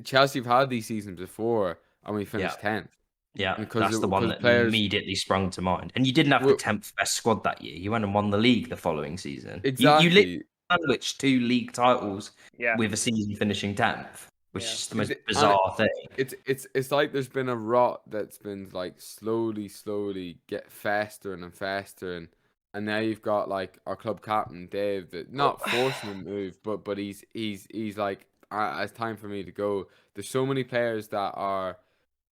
Chelsea have had these seasons before and we finished 10th. Yeah, Because that's the one that players immediately sprung to mind. And you didn't have the 10th best squad that year. You went and won the league the following season. You literally sandwiched 2 league titles with a season finishing 10th, which is the most bizarre thing. It's like there's been a rot that's been like slowly get faster and faster, and now you've got like our club captain Dave that not forcing him to move, but he's like, it's time for me to go. There's so many players that are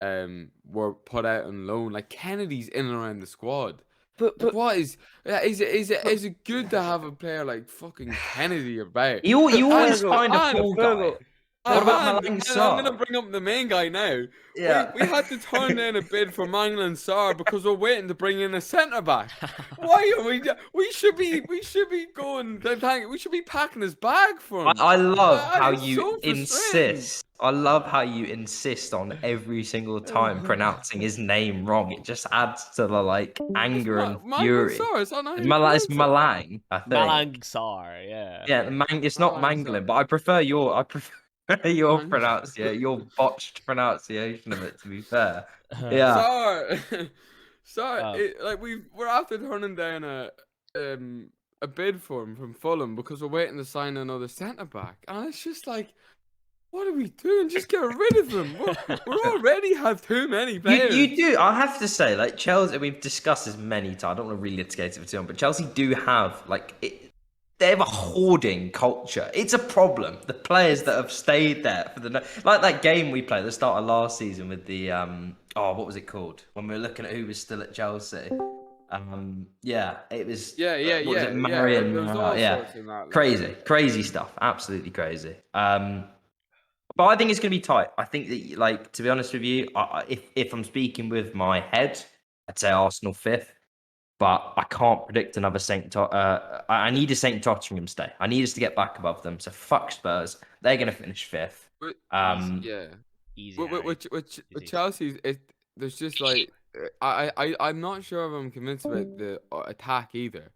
were put out on loan. Like Kennedy's in and around the squad. But like, what is it good to have a player like fucking Kennedy about? You always find a cool guy. What about Malang Sarr? I'm gonna bring up the main guy now. Yeah. We had to turn down a bid for Malang Sarr because we're waiting to bring in a centre back. Why are we? We should be going. We should be packing his bag for him. I love how you insist. I love how you insist on every single time pronouncing his name wrong. It just adds to the like anger and fury. It's Malang, I think. Malang Sarr, yeah. Yeah, it's not Mangling, but I prefer your pronunciation, your botched pronunciation of it. To be fair, yeah. Sorry. We're after turning down a bid for him from Fulham because we're waiting to sign another centre back, and it's just like, what are we doing? Just get rid of him. We already have too many players. You do. I have to say, like Chelsea, we've discussed this many times. I don't want to really litigate it for too long, but Chelsea do have they have a hoarding culture. It's a problem. The players that have stayed there for like that game we played at the start of last season with the what was it called? When we were looking at who was still at Chelsea. It was Marion. Crazy stuff. Absolutely crazy. But I think it's going to be tight. I think that, like, to be honest with you, if I'm speaking with my head, I'd say Arsenal 5th. But I can't predict another I need a St. Tottenham stay. I need us to get back above them. So fuck Spurs. They're going to finish 5th. Easy. With Chelsea, there's just like I'm not sure if I'm convinced about the attack either.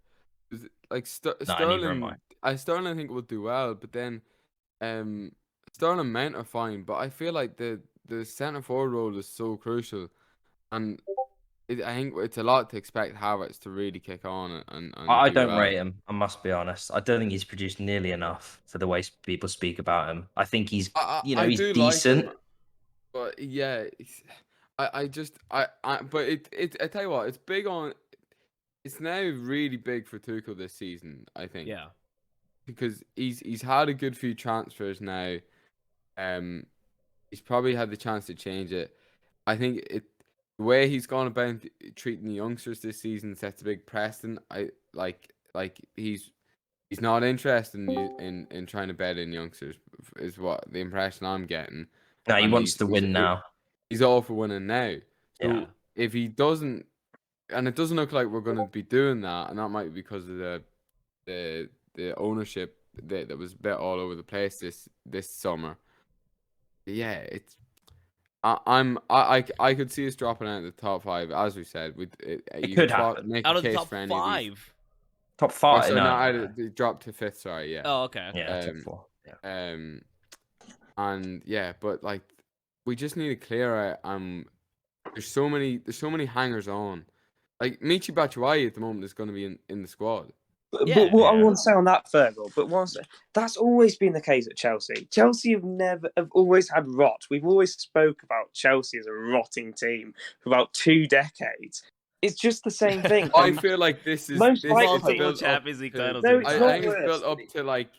Like Sterling, Sterling I think will do well, but then Sterling Mount are fine. But I feel like the centre forward role is so crucial, and I think it's a lot to expect Havertz to really kick on and I don't rate him. I must be honest. I don't think he's produced nearly enough for the way people speak about him. I think he's he's decent. Like him, but yeah, I tell you what, it's big on. It's now really big for Tuchel this season, I think. Yeah, because he's had a good few transfers now. He's probably had the chance to change it. I think the way he's gone about treating the youngsters this season sets a big precedent. I like he's not interested in trying to bet in youngsters, is what the impression I'm getting. No, he wants to win now. He's all for winning now. So if he doesn't, and it doesn't look like we're going to be doing that, and that might be because of the ownership that was a bit all over the place this summer. But yeah, it's. I could see us dropping out of the top 5, as we said. It could happen. Out of the top 5. Top 5. It dropped to 5th. Sorry, yeah. Oh, okay. Yeah, top 4. Yeah. And yeah, but like, we just need to clear out. There's so many hangers on. Like Michy Batshuayi at the moment is going to be in the squad. But what I want to say on that, Fergal, that's always been the case at Chelsea. Chelsea have always had rot. We've always spoke about Chelsea as a rotting team for about 2 decades. It's just the same thing. I feel like this is Champions League titles. I think it's built up to like.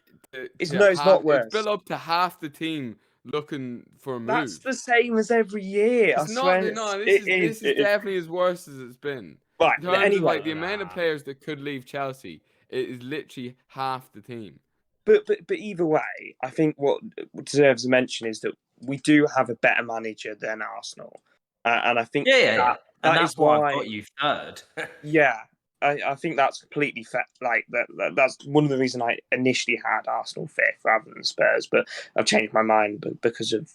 It's not worse. It's built up to half the team looking for a move. That's the same as every year. It's not. This is definitely as worse as it's been. Right. Anyway, the amount of players that could leave Chelsea. It is literally half the team. But either way, I think what deserves a mention is that we do have a better manager than Arsenal, and I think that's why I got you 3rd. Yeah, I think that's completely fair. Like that's one of the reasons I initially had Arsenal 5th rather than Spurs, but I've changed my mind because of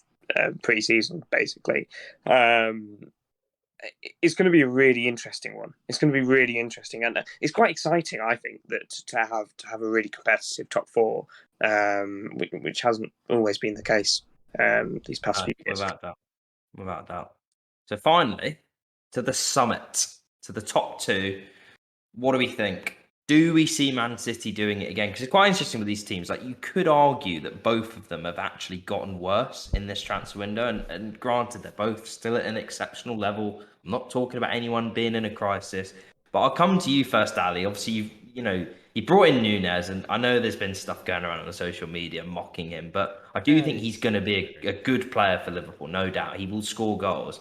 pre-season, basically. It's going to be a really interesting one. It's going to be really interesting, and it's quite exciting. I think that to have a really competitive top 4, which hasn't always been the case these past few years. Without doubt. So finally, to the summit, to the top two. What do we think? Do we see Man City doing it again? Because it's quite interesting with these teams. Like, you could argue that both of them have actually gotten worse in this transfer window. And granted, they're both still at an exceptional level. I'm not talking about anyone being in a crisis. But I'll come to you first, Ali. Obviously, you brought in Nunez, and I know there's been stuff going around on the social media mocking him. But I do think he's going to be a good player for Liverpool, no doubt. He will score goals.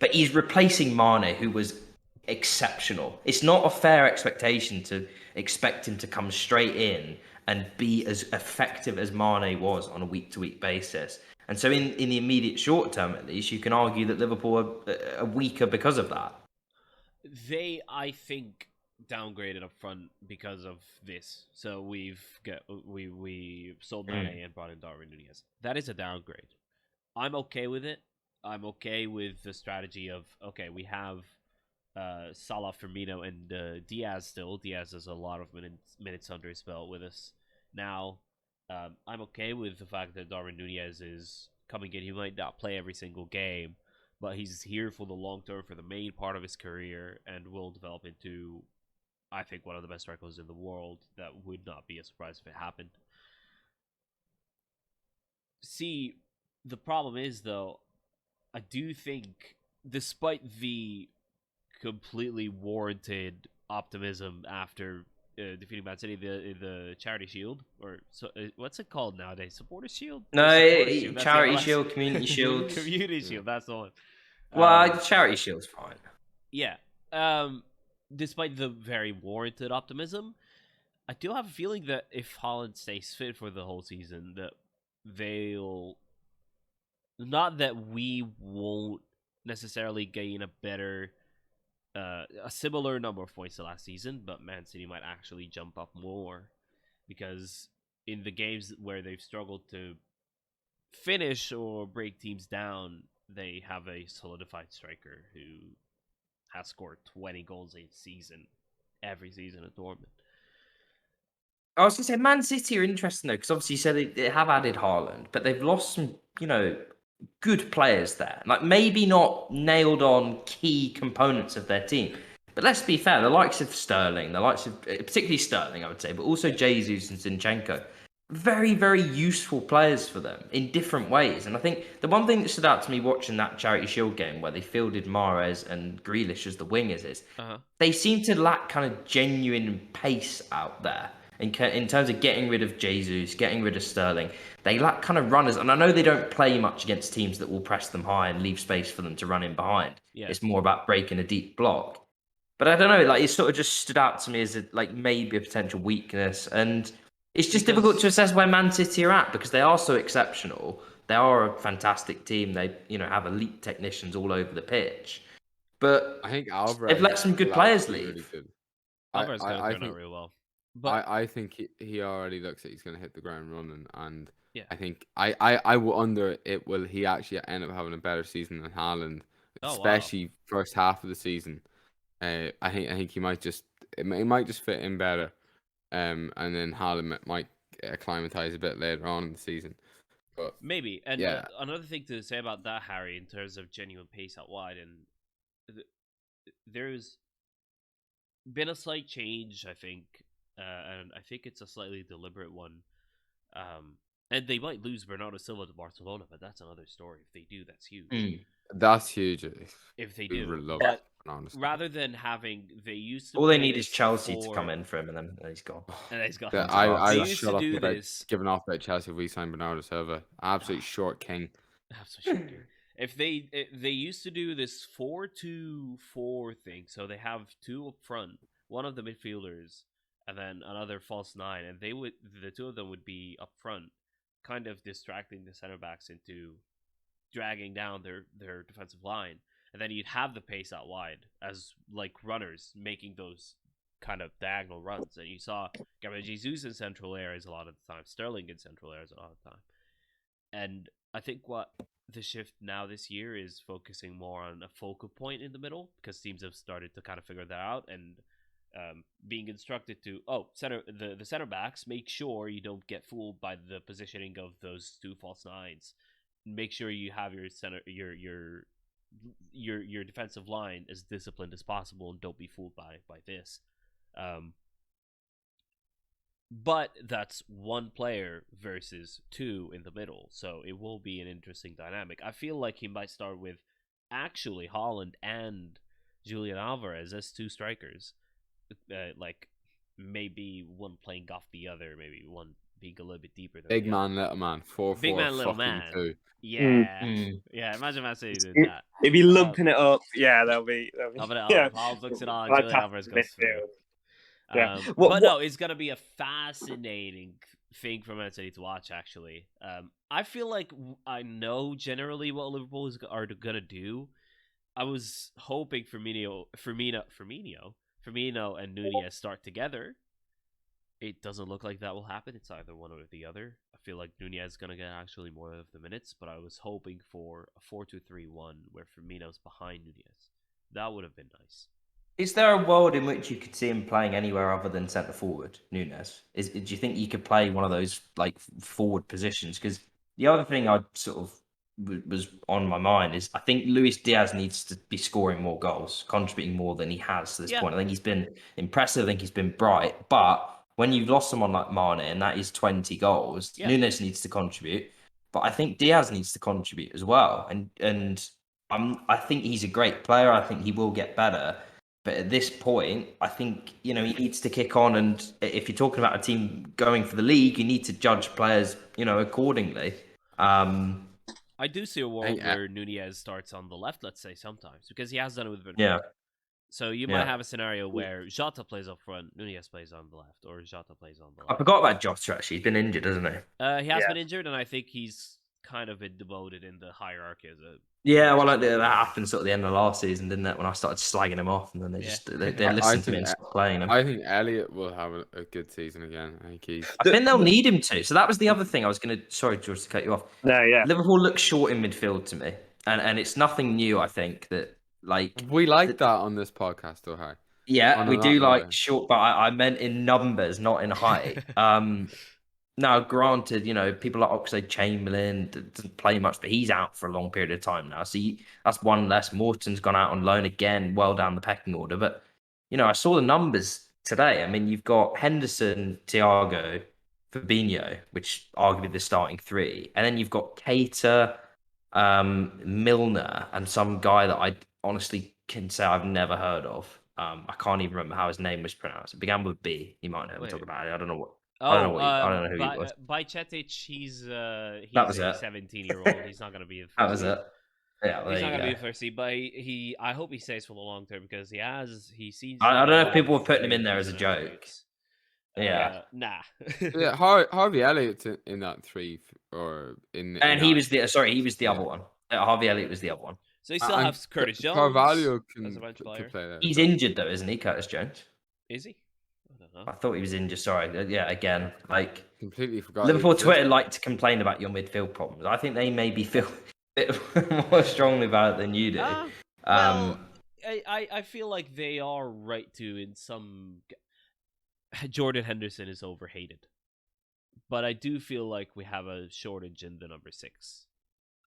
But he's replacing Mane, who was exceptional. It's not a fair expectation to expect him to come straight in and be as effective as Mane was on a week-to-week basis. And so in the immediate short term, at least, you can argue that Liverpool are weaker because of that. They, I think, downgraded up front because of this. So we sold Mane and brought in Darwin Nunez. That is a downgrade. I'm okay with it. I'm okay with the strategy of, okay, we have Salah, Firmino, and Diaz still. Diaz has a lot of minutes under his belt with us now. I'm okay with the fact that Darwin Nunez is coming in. He might not play every single game, but he's here for the long term, for the main part of his career, and will develop into, I think, one of the best strikers in the world. That would not be a surprise if it happened. See, the problem is, though, I do think, despite the completely warranted optimism after defeating Man City, the Charity Shield, or what's it called nowadays? Supporter Shield? No, Shield. Charity Shield, Community Shield. Community Shield, that's the one. Well, Charity Shield's fine. Yeah. Despite the very warranted optimism, I do have a feeling that if Haaland stays fit for the whole season, that they'll... Not that we won't necessarily gain a similar number of points to last season, but Man City might actually jump up more, because in the games where they've struggled to finish or break teams down, they have a solidified striker who has scored 20 goals a season, every season at Dortmund. I was going to say, Man City are interesting, though, because obviously you said they have added Haaland, but they've lost some, good players there. Like, maybe not nailed on key components of their team. But let's be fair, the likes of Sterling, particularly Sterling, I would say, but also Jesus and Zinchenko, very, very useful players for them in different ways. And I think the one thing that stood out to me watching that Charity Shield game where they fielded Mahrez and Grealish as the wingers is they seem to lack kind of genuine pace out there. In terms of getting rid of Jesus, getting rid of Sterling, they lack kind of runners. And I know they don't play much against teams that will press them high and leave space for them to run in behind. Yeah. It's more about breaking a deep block. But I don't know, like, it sort of just stood out to me as maybe a potential weakness. And it's just difficult to assess where Man City are at because they are so exceptional. They are a fantastic team. They, have elite technicians all over the pitch. But I think Alvarez they've let some good players leave. Really good. Alvarez going to turn out really well. But I think he already looks like he's going to hit the ground running, and I think I wonder will he actually end up having a better season than Haaland, especially first half of the season. I think he might just fit in better, and then Haaland might acclimatize a bit later on in the season. But maybe. And another thing to say about that, Harry, in terms of genuine pace out wide, and there's been a slight change, I think. And I think it's a slightly deliberate one. And they might lose Bernardo Silva to Barcelona, but that's another story. If they do, that's huge. That's huge. If they do. But rather than having, they used to... All they need is Chelsea to come in for him, and then he's gone. And he's gone. I shut up about giving off that Chelsea if we signed Bernardo Silva. Absolute short king. Absolute short king. If they used to do this 4-2-4 thing, so they have two up front, one of the midfielders, and then another false nine, and the two of them would be up front, kind of distracting the center backs into dragging down their defensive line, and then you'd have the pace out wide as runners making those kind of diagonal runs. And you saw Gabriel Jesus in central areas a lot of the time, Sterling in central areas a lot of the time. And I think what the shift now this year is focusing more on a focal point in the middle, because teams have started to kind of figure that out, and being instructed to the center backs, make sure you don't get fooled by the positioning of those two false nines. Make sure you have your your defensive line as disciplined as possible and don't be fooled by this. But that's one player versus two in the middle, so it will be an interesting dynamic. I feel like he might start with actually Haaland and Julian Alvarez as two strikers, like maybe one playing off the other, maybe one being a little bit deeper than Big the man, other. little man, 4-4, Big man, little fucking man. 2. Yeah, Mm. yeah. Imagine Man City did that. If you lumping it up, yeah, they'll be Lumping it up. yeah. Haaland looks it on. Fantastic Julian Alvarez goes through. midfield. Yeah. But no, it's gonna be a fascinating thing for Man City to watch. Actually, I feel like I know generally what Liverpool are gonna do. I was hoping Firmino and Nunez start together. It doesn't look like that will happen. It's either one or the other. I feel like Nunez is gonna get actually more of the minutes, but I was hoping for a 4-2-3-1 where Firmino's behind Nunez. That would have been nice. Is there a world in which you could see him playing anywhere other than centre forward, Nunes? Do you think you could play one of those like forward positions? Because the other thing I sort of was on my mind is I think Luis Diaz needs to be scoring more goals, contributing more than he has to this point. I think he's been impressive. I think he's been bright. But when you've lost someone like Mane and that is 20 goals, Nunes needs to contribute. But I think Diaz needs to contribute as well. And I think he's a great player. I think he will get better. But at this point, I think, he needs to kick on. And if you're talking about a team going for the league, you need to judge players, accordingly. I do see a world where Nunez starts on the left, let's say, sometimes, because he has done it with Benfica. Yeah. So you might have a scenario where Jota plays up front, Nunez plays on the left, or Jota plays on the left. I forgot about Jota, actually. He's been injured, hasn't he? He has been injured, and I think he's kind of been demoted in the hierarchy as a... Yeah, well, that happened sort of the end of last season, didn't it? When I started slagging him off, and then they listened to me and stopped playing him. I think Elliot will have a good season again. I think they'll need him to. So that was the other thing I was going to... Sorry, George, to cut you off. No, yeah. Liverpool looks short in midfield to me. And it's nothing new, I think, that... We like that on this podcast, though, Harry. Yeah, we do like short, but I meant in numbers, not in height. Now, granted, people like Oxlade-Chamberlain doesn't play much, but he's out for a long period of time now. So that's one less. Morton's gone out on loan again, well down the pecking order. But, I saw the numbers today. I mean, you've got Henderson, Thiago, Fabinho, which arguably the starting three. And then you've got Keita, Milner, and some guy that I honestly can say I've never heard of. I can't even remember how his name was pronounced. It began with B. You might know what I'm talking about. I don't know what. I don't know who he was. Bajcetic, he's a 17-year-old. He's not going to be a first. That was it. Yeah, he's not going to be a first seed, but I hope he stays for the long term because he seems. I don't know if people were putting him in there as a joke. Yeah. Nah. Yeah, Harvey Elliott's in that three or in. And he was the other one. Harvey Elliott was the other one. So he still has Curtis Jones. Carvalho can play there. He's injured though, isn't he, Curtis Jones? Is he? I don't know. I thought he was injured. Sorry. Yeah, again, completely forgot. Liverpool Twitter like to complain about your midfield problems. I think they maybe feel a bit more strongly about it than you do. Well, I feel like they are right to in some. Jordan Henderson is overhated, but I do feel like we have a shortage in the number 6.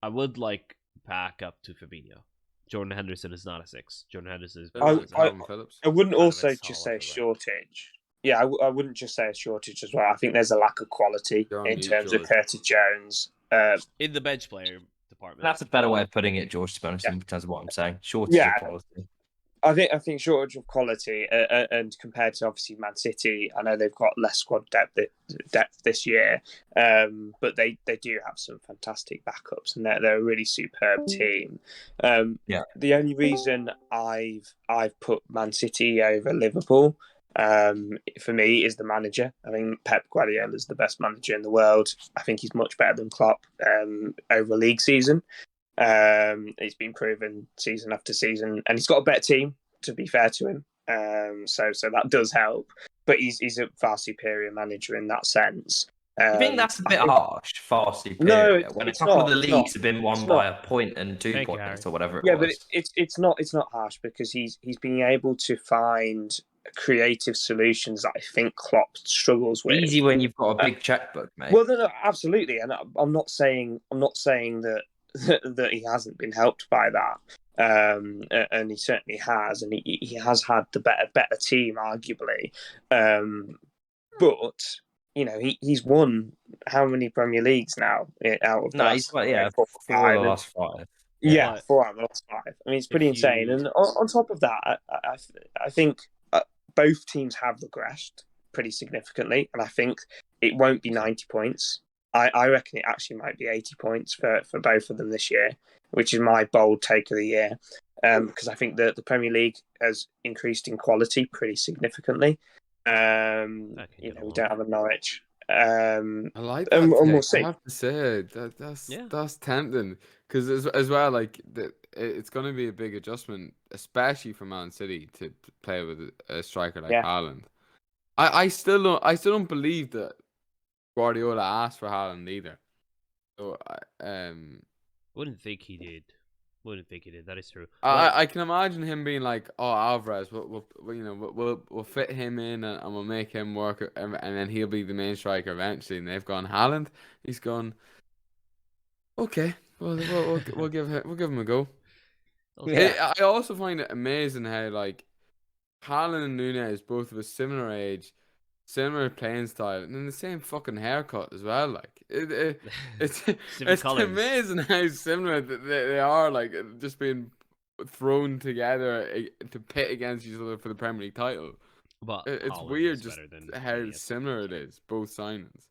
I would like back up to Fabinho. Jordan Henderson is not a 6. Jordan Henderson is. I wouldn't also just say a shortage. Yeah, I wouldn't just say a shortage as well. I think there's a lack of quality in terms of Curtis Jones. In the bench player department. That's a better way of putting it, George, to be honest, in terms of what I'm saying. Shortage of quality. I think shortage of quality, and compared to obviously Man City, I know they've got less squad depth this year, but they do have some fantastic backups, and they're a really superb team. The only reason I've put Man City over Liverpool, for me, is the manager. I think Pep Guardiola is the best manager in the world. I think he's much better than Klopp over a league season. He's been proven season after season, and he's got a better team, to be fair to him. So that does help, but he's a far superior manager in that sense. I think that's a bit harsh. Far superior. No, when a couple of the leagues have been won by a point and 2 points or whatever it was. But it's not harsh because he's been able to find creative solutions that I think Klopp struggles with. Easy when you've got a big checkbook, mate. Well, no, absolutely, and I'm not saying that he hasn't been helped by that. and he certainly has, and he has had the better team, arguably. But he's won how many Premier Leagues now out of the No, last he's got, yeah, 4 or 4 of the 5? last 5. Yeah, But 4 out of the last 5. I mean, it's pretty if insane. you And on top of that, I think both teams have regressed pretty significantly, and I think it won't be 90 points. I reckon it actually might be 80 points for both of them this year, which is my bold take of the year. Because I think that the Premier League has increased in quality pretty significantly. We don't have a Norwich. I like that And we'll take. I see. have to say that's tempting because as well, like it's going to be a big adjustment, especially for Man City to play with a striker like Haaland. I still don't believe that Guardiola asked for Haaland either. So wouldn't think he did. That is true. I can imagine him being like, "Oh, Alvarez, we'll fit him in and we'll make him work, and then he'll be the main striker eventually." And they've gone Haaland. He's gone. Okay, we'll give him a go. Okay. I also find it amazing how like Haaland and Nunez both of a similar age, similar playing style, and then the same fucking haircut as well. Like it's colours. amazing how similar they are. Like just being thrown together to pit against each other for the Premier League title. But It's Haaland weird is just better than how Nunez, similar it is. Both signings.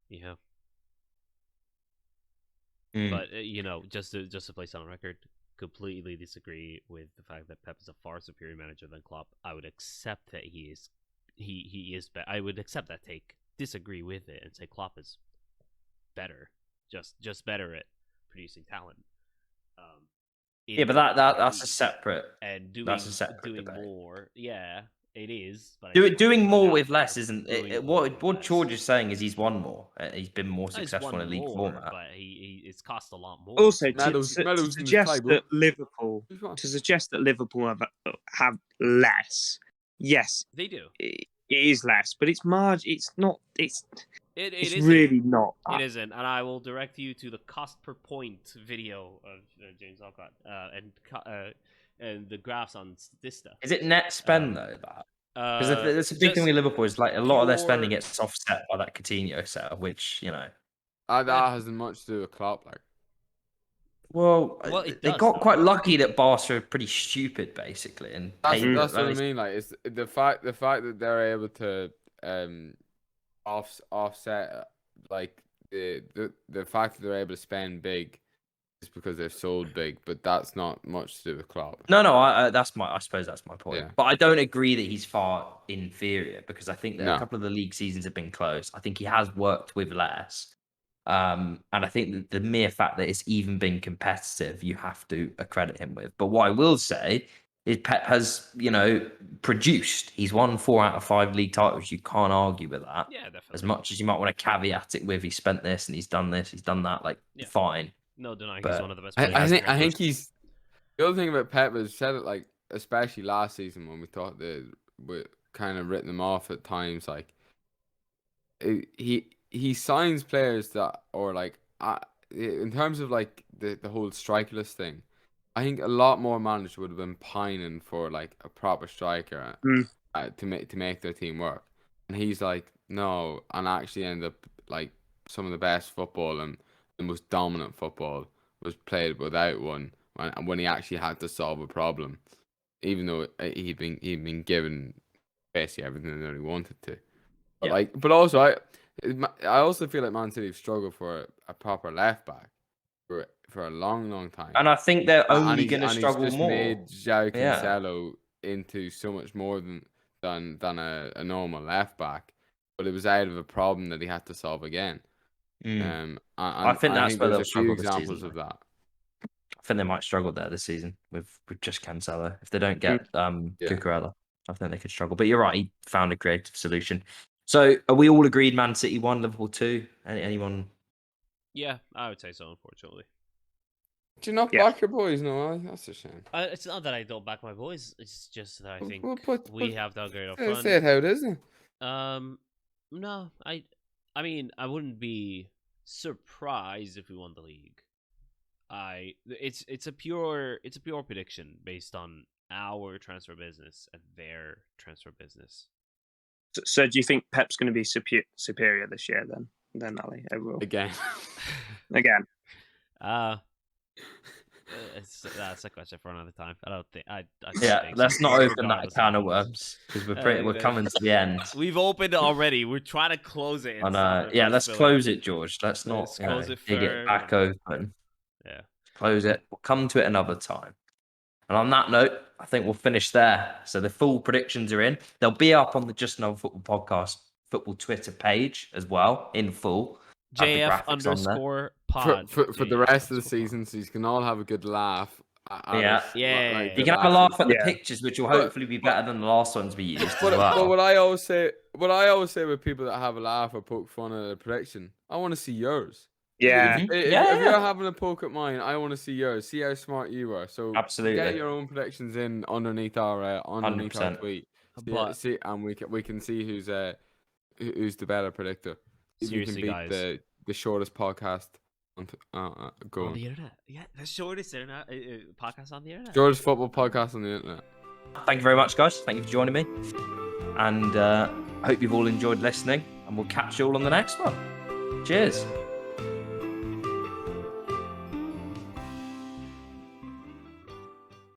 Yeah. Mm. But just to place on record, completely disagree with the fact that Pep is a far superior manager than Klopp. I would accept that he is I would accept that take. Disagree with it and say Klopp is better, just better at producing talent. Yeah, but that's a separate. And that's a separate doing debate. more. Yeah, it is. But Doing more with less less isn't what George is saying is he's won more. He's been more successful in a league format. But it's cost a lot more. Also, Meadows to in suggest the that table. Liverpool have less, yes, They do. It is less, but it's It's not. It's isn't. really not. It isn't, and I will direct you to the cost per point video of James Alcott and the graphs on this stuff. Is it net spend though? That because there's a big thing with Liverpool is like a lot of their spending gets offset by that Coutinho setup, which that hasn't much to do with Klopp, like. Well, they got though. quite lucky that Barca are pretty stupid, basically, and That's what I mean. Like, it's the fact that they're able to offset like the fact that they're able to spend big is because they've sold big, but that's not much to do with Klopp. No, I suppose that's my point. Yeah. But I don't agree that he's far inferior because I think that No. a couple of the league seasons have been close. I think he has worked with less. And I think that the mere fact that it's even been competitive, you have to accredit him with. But what I will say is Pep has, produced. He's won 4 out of 5 league titles. You can't argue with that. Yeah, definitely. As much as you might want to caveat it with, he spent this and he's done this, he's done that. Like, fine. No denying But he's one of the best. I think he's the other thing about Pep is said it like especially last season when we thought that we kind of written them off at times. Like he signs players that or like in terms of like the whole strikerless thing. I think a lot more managers would have been pining for like a proper striker to make their team work, and he's like no, and actually end up like some of the best football and the most dominant football was played without one when he actually had to solve a problem, even though he'd been given basically everything that he wanted to. But but also I also feel like Man City have struggled for a proper left back for a long time. And I think they're only going to struggle he's just more. made João Cancelo into so much more than a normal left back, but it was out of a problem that he had to solve again. I think that's where they'll struggle this examples season. of that. I think they might struggle there this season with just Cancelo. If they don't get Cucurella, I think they could struggle. But you're right, he found a creative solution. So are we all agreed Man City 1, Liverpool 2? Anyone? Yeah, I would say so, unfortunately. Do you not back your boys? No, that's a shame. It's not that I don't back my boys. It's just that I think we have downgraded up Yeah, front. say it how it is. No, I mean, I wouldn't be surprised if we won the league. It's a pure prediction based on our transfer business and their transfer business. So do you think Pep's going to be superior this year then Ali overall? Again. Again. That's a question for another time. I don't think. I Yeah, think let's so. not open that Regardless can of of- worms because we're coming to the end. We've opened it already. We're trying to close it. And yeah, let's close it, George. Let's not Let's close it dig it firm. back open. Yeah. Close it. We'll come to it another time. And on that note, I think we'll finish there. So the full predictions are in. They'll be up on the Just Another Football Podcast football Twitter page as well, in full. Have the graphics on there. JF_pod. For the rest of the season, so you can all have a good laugh. Yeah. Yeah. You can have a laugh at the Yeah. pictures, which will hopefully be better than the last ones we used as But well. what I always say with people that have a laugh or poke fun at a prediction, I want to see yours. Yeah. If you're having a poke at mine, I want to see yours. See how smart you are. So Absolutely. get your own predictions in underneath our 100%. tweet. But See, and we can see who's the better predictor. If you can seriously, beat guys. the shortest podcast On going. the internet. Yeah, the shortest internet podcast on the internet. Shortest football podcast on the internet. Thank you very much, guys. Thank you for joining me. And I hope you've all enjoyed listening. And we'll catch you all on the next one. Cheers.